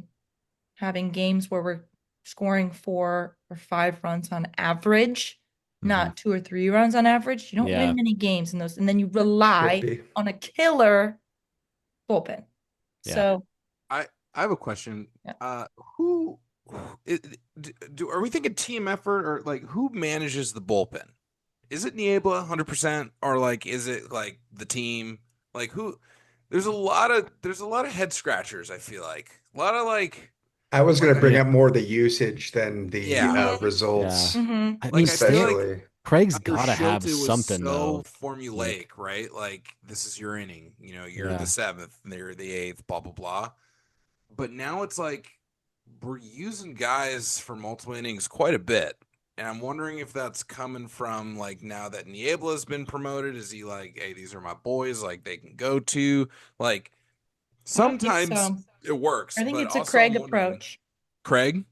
having games where we're scoring 4 or 5 runs on average, Hmm. not 2 or 3 runs on average. You don't Yeah. win many games in those, and then you Should rely be. on a killer bullpen. Yeah. So, I have a question. yeah. Who are we thinking team effort or like who manages the bullpen? Is it Niebla 100% or like is it like the team? Like who? There's a lot of head scratchers. I feel like a lot of I was going like to I bring Yeah. up more the usage than the yeah Mhm, Yeah. results, mhm. I mean, like I feel Craig, like especially. Craig's under got to have Schulte was something so though, formulaic, Nick. right? Like this is your inning. You're the Yeah. seventh, and they're the eighth. Blah blah blah. But now it's like we're using guys for multiple innings quite a bit. And I'm wondering if that's coming from like now that Niebla has been promoted, is he like, hey, these are my boys, like they can go to like I don't think sometimes so. it works, I think but it's a also Craig I'm wondering, approach. Craig,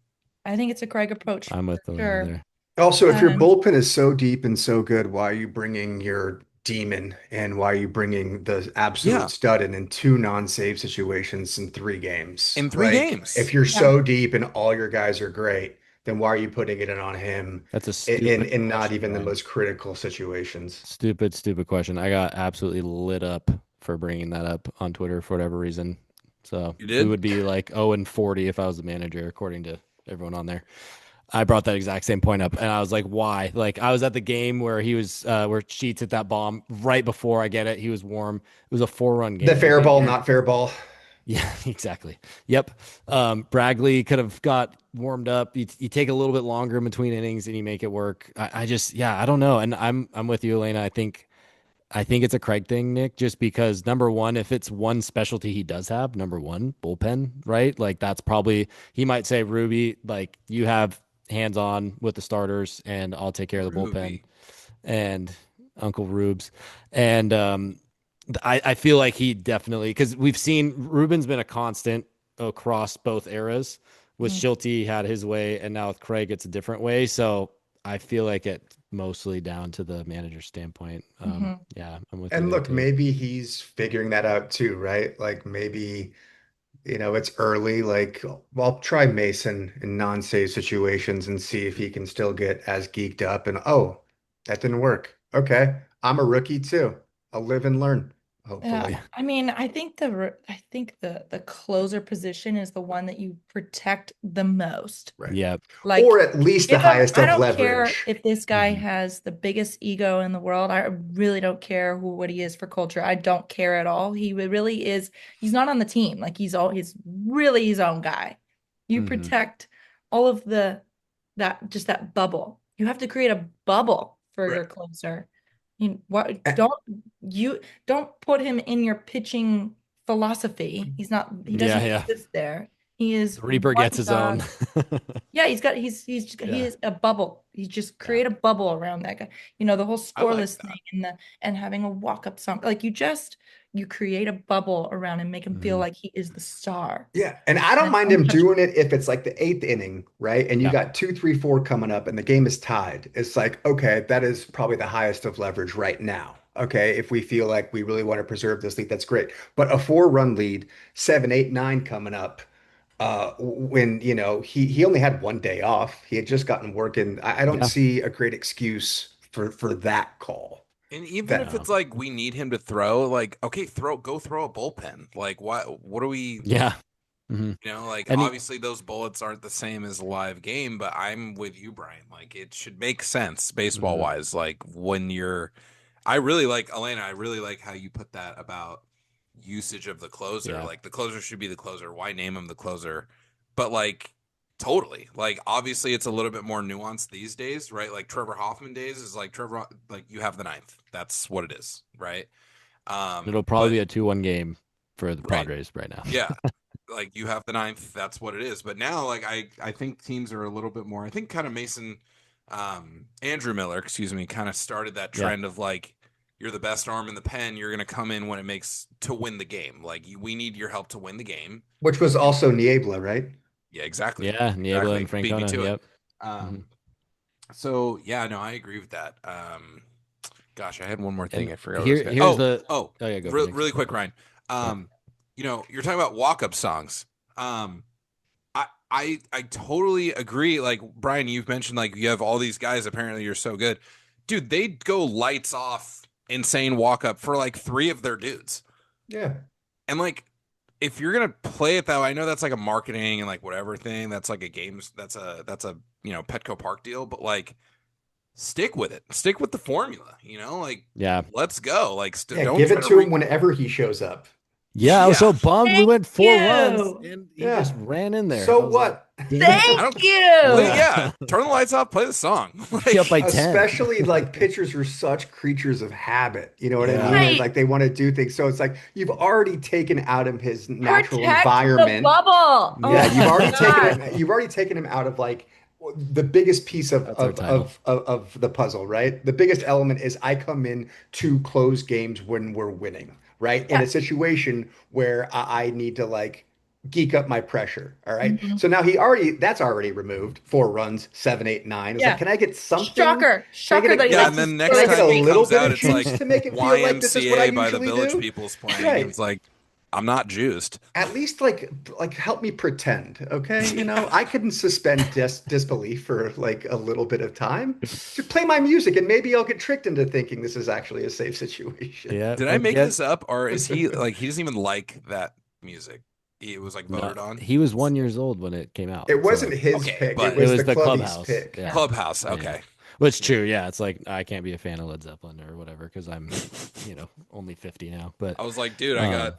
I think it's a Craig approach I'm for with Elena sure. there. Also, if your Um, bullpen is so deep and so good, why are you bringing your demon and why are you bringing the absolute yeah, stud in two non-save situations in 3 games? in three Like, if games. you're yeah, so deep and all your guys are great, then why are you putting it in on him That's a in stupid in not question, even the Brian. most critical situations? Stupid, stupid question. I got absolutely lit up for bringing that up on Twitter for whatever reason. So You we did? would be like 0 and 40 if I was the manager, according to everyone on there. I brought that exact same point up, and I was like, "Why?" Like, I was at the game where he was, where Sheets hit that bomb right before I get it. He was warm. It was a 4 run The game. We fair could ball, get, not fair ball. yeah, exactly. Yep. Bragley could have got warmed up. You take a little bit longer in between innings, and you make it work. I just, yeah, I don't know. And I'm with you, Elena. I think it's a Craig thing, Nick, just because number one, if it's one specialty he does have, number one, bullpen, right? Like that's probably he might say, Ruby, like you have hands on with the starters and I'll take care of the bullpen Ruby. and Uncle Rubes. And I feel like he definitely because we've seen Ruben's been a constant across both eras. With mhm, Schulte had his way, and now with Craig, it's a different way. So I feel like it's mostly down to the manager standpoint. mhm. Yeah, I'm with you And there look, too. maybe he's figuring that out too, right? Like maybe it's early. Like, well, I'll try Mason in non-save situations and see if he can still get as geeked up. And oh, that didn't work. Okay, I'm a rookie too. I'll live and learn, Yeah, hopefully. I mean, I think the closer position is the one that you protect the most. Right. Yep. Like, Or at least the give him, highest I of don't care leverage. if this guy Hmm. has the biggest ego in the world. I really don't care what he is for culture. I don't care at all. Really is, he's not on the team. Like he's really his own guy. You Hmm. protect all of that bubble. You have to create a bubble for Right. your closer. What don't put him in your pitching philosophy. He Yeah, doesn't yeah. exist there. He is The Reaper one gets his own. job. Yeah, he Yeah. is a bubble. You just Yeah. create a bubble around that guy. The whole I like scoreless that. thing and having a walk-up song. Like you create a bubble around him, make him feel Mhm. like he is the star. Yeah, and I don't And mind him untouchable. doing it if it's like the eighth inning, right? And you Yeah. got two, three, four coming up, and the game is tied. It's like, okay, that is probably the highest of leverage right now. Okay, if we feel like we really want to preserve this lead, that's great. But a four-run lead, seven, eight, nine coming up, when he only had one day off, he had just gotten work, and I don't Yeah. see a great excuse for that call. And even if That No. it's like we need him to throw, like, okay, go throw a bullpen. Like, what are we, Yeah. Hmm. like, And he, obviously those bullets aren't the same as a live game, but I'm with you, Brian. Like, it should make sense baseball mhm. wise. Like, when I really like, Alayna, I really like how you put that about usage of the closer. Yeah. Like, the closer should be the closer. Why name him the closer? But, like, totally. Like, obviously, it's a little bit more nuanced these days, right? Like, Trevor Hoffman days is like, like, you have the ninth. That's what it is, right? It'll probably But, be a 2-1 game for the right. Padres right now. Yeah. Like, you have the ninth. That's what it is. But now, like, I think teams are a little bit more, I think kind of Andrew Miller, excuse me, kind of started that Yeah. trend of like, you're the best arm in the pen. You're going to come in when it makes to win the game. Like, we need your help to win the game. which was And also Niebla, right? yeah, exactly. Yeah. Niebla Exactly. and Beat me Francona. to it. Yep. Hmm. So yeah, no, I agree with that. Gosh, I had one more thing. And I forgot what I was going to. here's the. Oh, Oh, yeah. Go for it. really quick, Ryan. Yeah. You're talking about walk-up songs. I totally agree. Like, Brian, you've mentioned like you have all these guys. Apparently, you're so good, dude. They go lights off, insane walk-up for like three of their dudes, Yeah. and like if you're gonna play it that way, I know that's like a marketing and like whatever thing. That's like a games. That's a Petco Park deal, but like stick with it. Stick with the formula. Like Yeah. let's go. Like Yeah, don't give try it to to him whenever he shows up. Yeah. I was Yeah, so bummed. We Thank went 4 runs you. and he just Yeah. ran in there. So I was like, what? damn it. I Thank don't you. yeah. Turn the lights off. Play the song. Be up by Like 10. Especially like pitchers are such creatures of habit. You know what I Yeah. mean? And Right. like they want to do things. So it's like you've already taken out of his natural Protect the environment. bubble. Yeah, Oh Yeah. you've my already taken God. him. You've already taken him out of like the biggest piece of That's our of title. of of, of the puzzle, right? The biggest element is I come in to close games when we're winning, right? In Yeah. a situation where I need to like geek up my pressure. All right. Mhm. So now that's already removed. Four runs, seven, eight, nine. It's like, Yeah. can I get something? Shocker. Can I get Shocker that he yeah, like and likes to then go can next I like get a time he straight. little comes bit out, of it's like juice to make it feel like this is what I YMCA by the usually Village do? People's playing, and Right. it's like I'm not juiced. At least like help me pretend, okay? I couldn't suspend disbelief for like a little bit of time. Just play my music and maybe I'll get tricked into thinking this is actually a safe situation. Yeah. Did I And make yet, this up, or is he like he doesn't even like that music? It was like no, voted on. he was 1 years old when it came out. It wasn't So his Okay, pick, it but it was was the the clubby's clubhouse. pick. Yeah. Clubhouse. Yeah. Okay. Which true. Yeah. It's like I can't be a fan of Led Zeppelin or whatever because I'm, only 50 now. But I was like, dude, I uh, got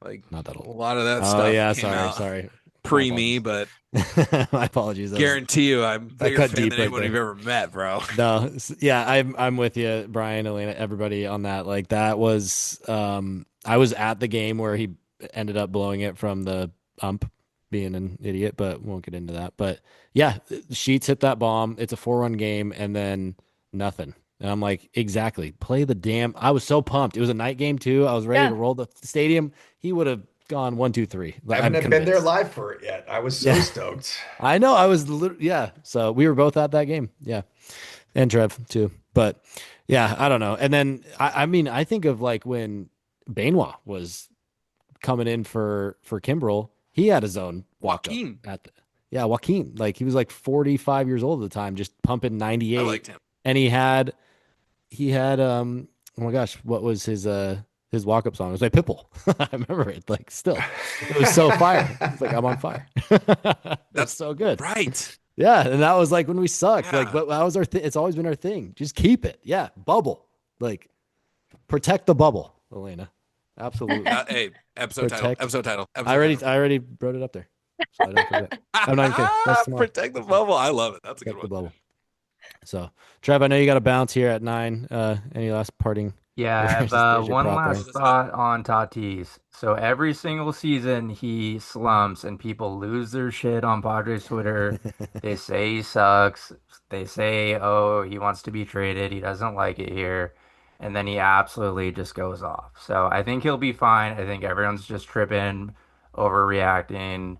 like not that a old. lot of that Oh stuff yeah. came out Sorry. My pre me, apologies. but My apologies. guarantee you, I'm a I bigger cut fan deep than right anyone there. you've ever met, bro. No, yeah, I'm with you, Brian, Alayna, everybody on that. Like that was I was at the game where he ended up blowing it from the ump being an idiot, but won't get into that. But yeah, Sheets hit that bomb. It's a 4-run game and then nothing. And I'm like, exactly. Play the damn. I was so pumped. It was a night game too. I was ready to Yeah. roll the stadium. He would have gone 1, 2, 3. I I'm haven't been there convinced. live for it yet. I was so Yeah, stoked. I know. I was yeah. So we were both at that game. Yeah, and Trev too. But yeah, I don't know. And then I mean, I think of like when Bainwa was coming in for Kimbrel, he had his own walk up Joaquin, at the, yeah, Joaquin. Like he was like 45 years old at the time, just pumping I 98. liked him. And he had oh my gosh, what was his walk up song? It was like Pipple. I remember it like still. It was so fire. It's like I'm on fire. That's That's so good. right. Yeah, and that was like when we sucked. Like, Yeah. but that was our thing. It's always been our thing. Just keep it. Yeah, bubble. Like, protect the bubble, Alayna. Absolutely. Hey, episode title. Protect. Episode title. I Episode already, title. I already wrote it up there. so I don't forget. I'm not even kidding. That's tomorrow. Protect the bubble. I love it. That's a good Protect the one. bubble. So, Trev, I know you got to bounce here at 9. Any last parting Yeah, I have words? There's your one prop there. last thought on Tatis. So every single season he slumps and people lose their shit on Padres Twitter. They say he sucks. They say, oh, he wants to be traded. He doesn't like it here. And then he absolutely just goes off. So I think he'll be fine. I think everyone's just tripping, overreacting.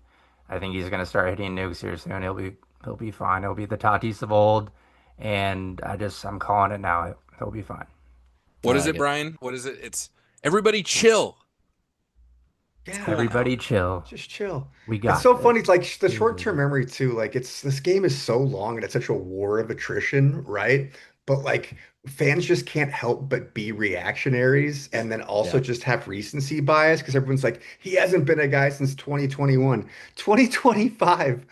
I think he's gonna start hitting nukes here soon. He'll be fine. He'll be the Tatis of old. And I'm calling it now. He'll be fine. I What is like it, it. Brian? What is it? It's everybody chill. It's Yeah. cool now. Everybody chill. Just chill. We It's got so funny. It's this. like the Easy, short-term baby. memory too. Like this game is so long and it's such a war of attrition, right? But like fans just can't help but be reactionaries and then also Yeah. just have recency bias because everyone's like, he hasn't been a guy since 2021. 2025,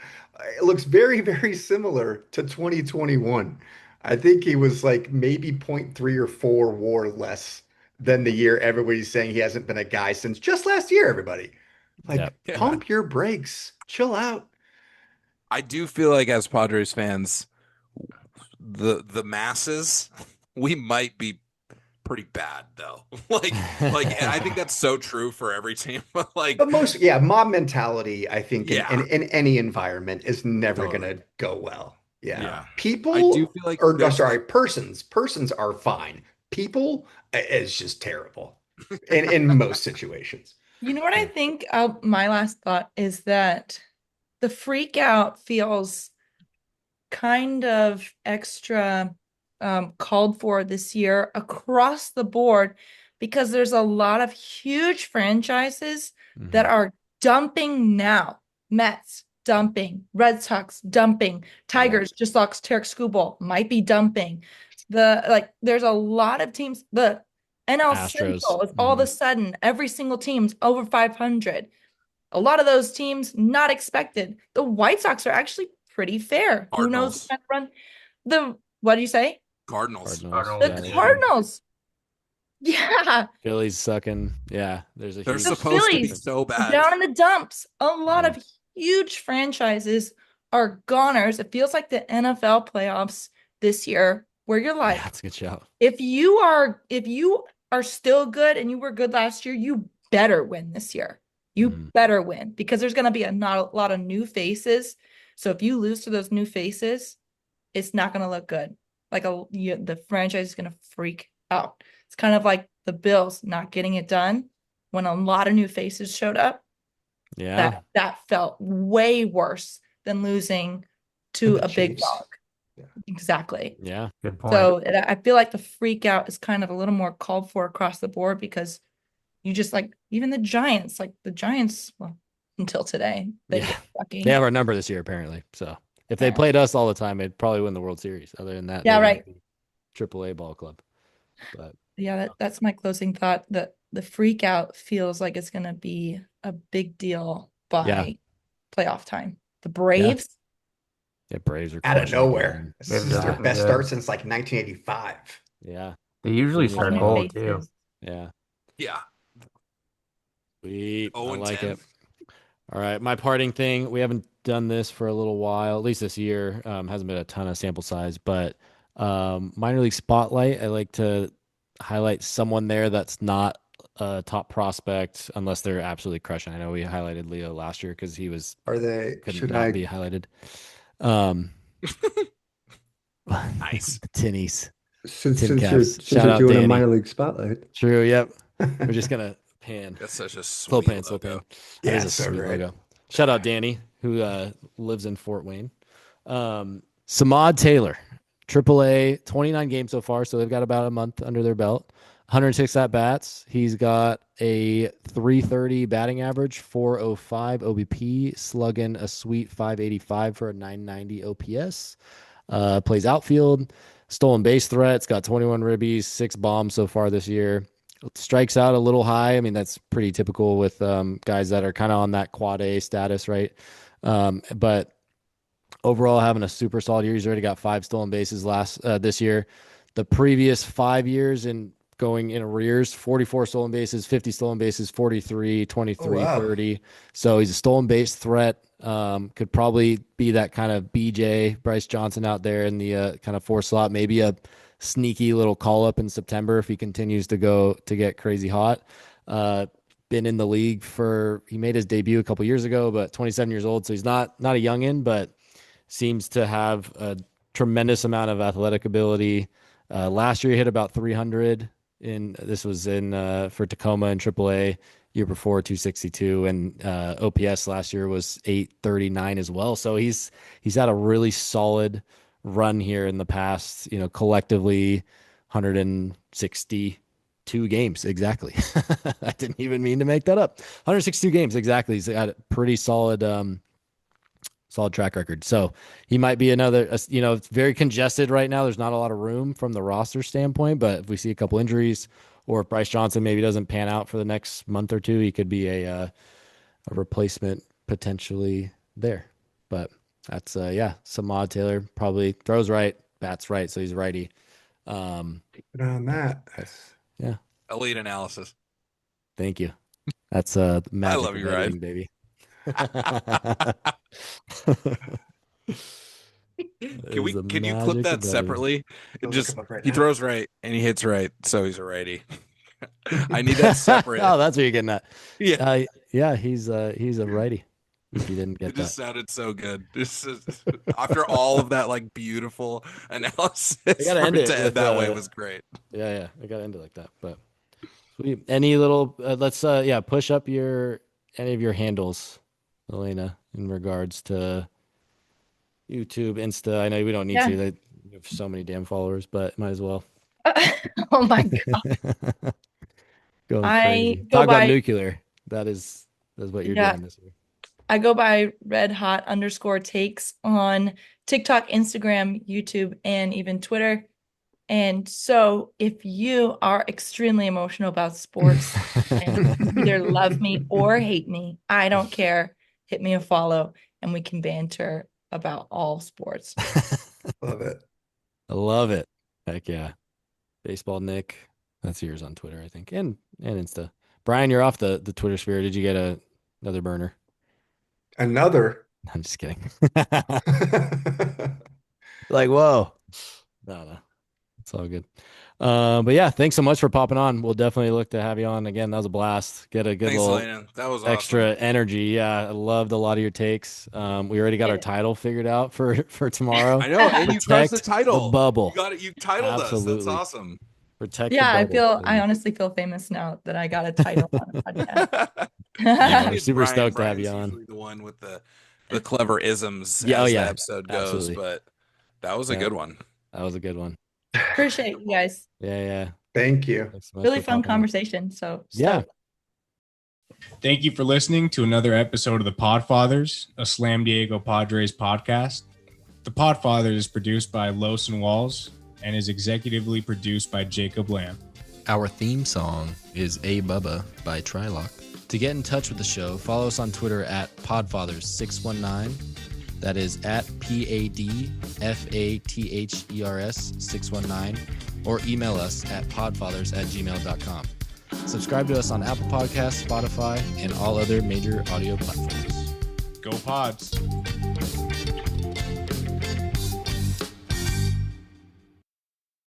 it looks very, very similar to 2021. I think he was like maybe point 0.3 or 4 war less than the year everybody's saying he hasn't been a guy since just last year, everybody. Yeah. Like, Yeah. pump your brakes, chill out. I do feel like as Padres fans, the masses, we might be pretty bad though. Like I think that's so true for every team. Like, But most, yeah, mob mentality, I think, yeah, in any environment is never totally. gonna go well. Yeah. Yeah. I do People, feel like or no, there's sorry, persons are fine. People is just terrible in most situations. You know what I Yeah. think? My last thought is that the freak out feels kind of extra called for this year across the board because there's a lot of huge franchises that Mhm. are dumping now. Mets dumping, Red Sox dumping, Yeah. Tigers just lost Tarek Skubal might be dumping. There's a lot of teams. The NL Astros. Central is all of a Mhm. sudden every single team's over 500. A lot of those teams not expected. The White Sox are actually pretty fair. Who knows what Cardinals. kind of run? What do you say? Cardinals. Cardinals. The Cardinals Yeah, are they shitty. should. Cardinals. Yeah. Phillies sucking. Yeah, there's a They're The huge supposed to be Phillies difference. so bad. down in the dumps. A lot Yeah. of huge franchises are goners. It feels like the NFL playoffs this year, where you're Yeah, like, that's a good shout. if you are still good and you were good last year, you better win this year. You Mhm. better win because there's going to be not a lot of new faces. So if you lose to those new faces, it's not going to look good. The franchise is going to freak out. It's kind of like the Bills not getting it done when a lot of new faces showed up. Yeah. That felt way worse than losing To to the a big Chiefs. dog. Exactly. Yeah. Good point. So I feel like the freak out is kind of a little more called for across the board because you just like even the Giants, well, until today, they've Yeah. been They sucking. have our number this year, apparently. So if they Yeah, played us all the time, they'd probably win the World Series. Other than that, yeah, they right. wouldn't be AAA ball club. But Yeah, that's my closing thought. That the freak out feels like it's gonna be a big deal yeah. by playoff time. The Yeah. Braves, Yeah. Braves are Out of crushing it, nowhere. man. This They've is just their Yeah. been best good. start since like 1985. Yeah. They usually Daniel all start new Miller. cold too. faces. Yeah. Yeah. Sweet. I 0 and like 10. it. All right. My parting thing. We haven't done this for a little while, at least this year. Hasn't been a ton of sample size, but minor league spotlight. I like to highlight someone there that's not a top prospect unless they're absolutely crushing. I know we highlighted Leo last year because Are they, couldn't should not I, be highlighted. Um, Nice. Tinnies, since tin since you're caps. since Shout you're out doing a Danny. minor league spotlight. True. Yep. We're just gonna pan. That's such a Slow sweet pan, slow pan. logo. That Yeah, is a it's so sweet great. logo. Shout out Danny, who lives in Fort Wayne. Samad Taylor, AAA, 29 games so far, so they've got about a month under their belt. 106 at bats. He's got a 330 batting average, 405 OBP, slugging a sweet 585 for a 990 OPS. Plays outfield, stolen base threats, got 21 ribbies, 6 bombs so far this year. Strikes out a little high. I mean, that's pretty typical with guys that are kind of on that quad A status, right? But overall, having a super solid year. He's already got 5 stolen bases this year. The previous 5 years in going in arrears, 44 stolen bases, 50 stolen bases, 43, Oh 23, wow. 30. So he's a stolen base threat. Could probably be that kind of BJ Bryce Johnson out there in the kind of 4 slot, maybe a sneaky little call up in September if he continues to get crazy hot. Been in the league he made his debut a couple years ago, but 27 years old. So he's not a youngin, but seems to have a tremendous amount of athletic ability. Last year he hit about 300 this was in for Tacoma in AAA. Year before 262, and OPS last year was 839 as well. So he's had a really solid run here in the past, collectively 162 games exactly. I didn't even mean to make that up. 162 games exactly. He's got a pretty solid track record. So he might be another, it's very congested right now. There's not a lot of room from the roster standpoint, but if we see a couple injuries or if Bryce Johnson maybe doesn't pan out for the next month or two, he could be a replacement potentially there. But that's, Samad Taylor probably throws right, bats right. So he's righty. On that. Yeah. Elite analysis. Thank you. That's the I magic love of you, editing, Ryan. baby. Can you clip that separately? Go look him up right He now. throws right and he hits right, so he's a righty. I need that separate. Oh, that's what you're getting at. Yeah. Yeah, he's a righty. If you didn't get It just that. sounded so good. After all of that like beautiful analysis, gotta end it to end with, that way was great. Yeah, I gotta end it like that. But sweet. Any little let's push up any of your handles, Alayna, in regards to YouTube, Insta. I know we don't need to. They have so many damn followers, but might as well. Oh my God. Going I crazy. go Talk about by, nuclear. That's what you're yeah, doing this year. I go by red_hot_takes on TikTok, Instagram, YouTube, and even Twitter. And so if you are extremely emotional about sports and you either love me or hate me, I don't care. Hit me a follow and we can banter about all sports. Love it. I love it. Heck yeah. Baseball Nick. That's yours on Twitter, I think. And Insta. Bryan, you're off the Twitter sphere. Did you get another burner? Another. I'm just kidding. Like, whoa. No. It's all good. But yeah, thanks so much for popping on. We'll definitely look to have you on again. That was a blast. Get a good Thanks, little Alayna. That was extra awesome. energy. Yeah, I loved a lot of your takes. We already got our title figured out for tomorrow. I know, and you crushed the title. The bubble. You got it. You titled Absolutely. us. That's awesome. Protect Yeah, the bubble. I honestly feel famous now that I got a title on a podcast. Yeah, we're super Brian, stoked to have Brian's you on. usually the one with the clever isms Yeah, as yeah, the episode goes, absolutely. but that was a good one. That was a good one. Appreciate you guys. Yeah. Thank you. Thanks so much Really for fun popping on. conversation. So Yeah. Thank you for listening to another episode of the Podfathers, a Slam Diego Padres podcast. The Podfathers is produced by Los and Walls and is executively produced by Jacob Lamb. Our theme song is A Bubba by Trylock. To get in touch with the show, follow us on Twitter at Podfathers619. That is at PADFATHERS619. Or email us at podfathers@gmail.com. Subscribe to us on Apple Podcasts, Spotify, and all other major audio platforms. Go Pods!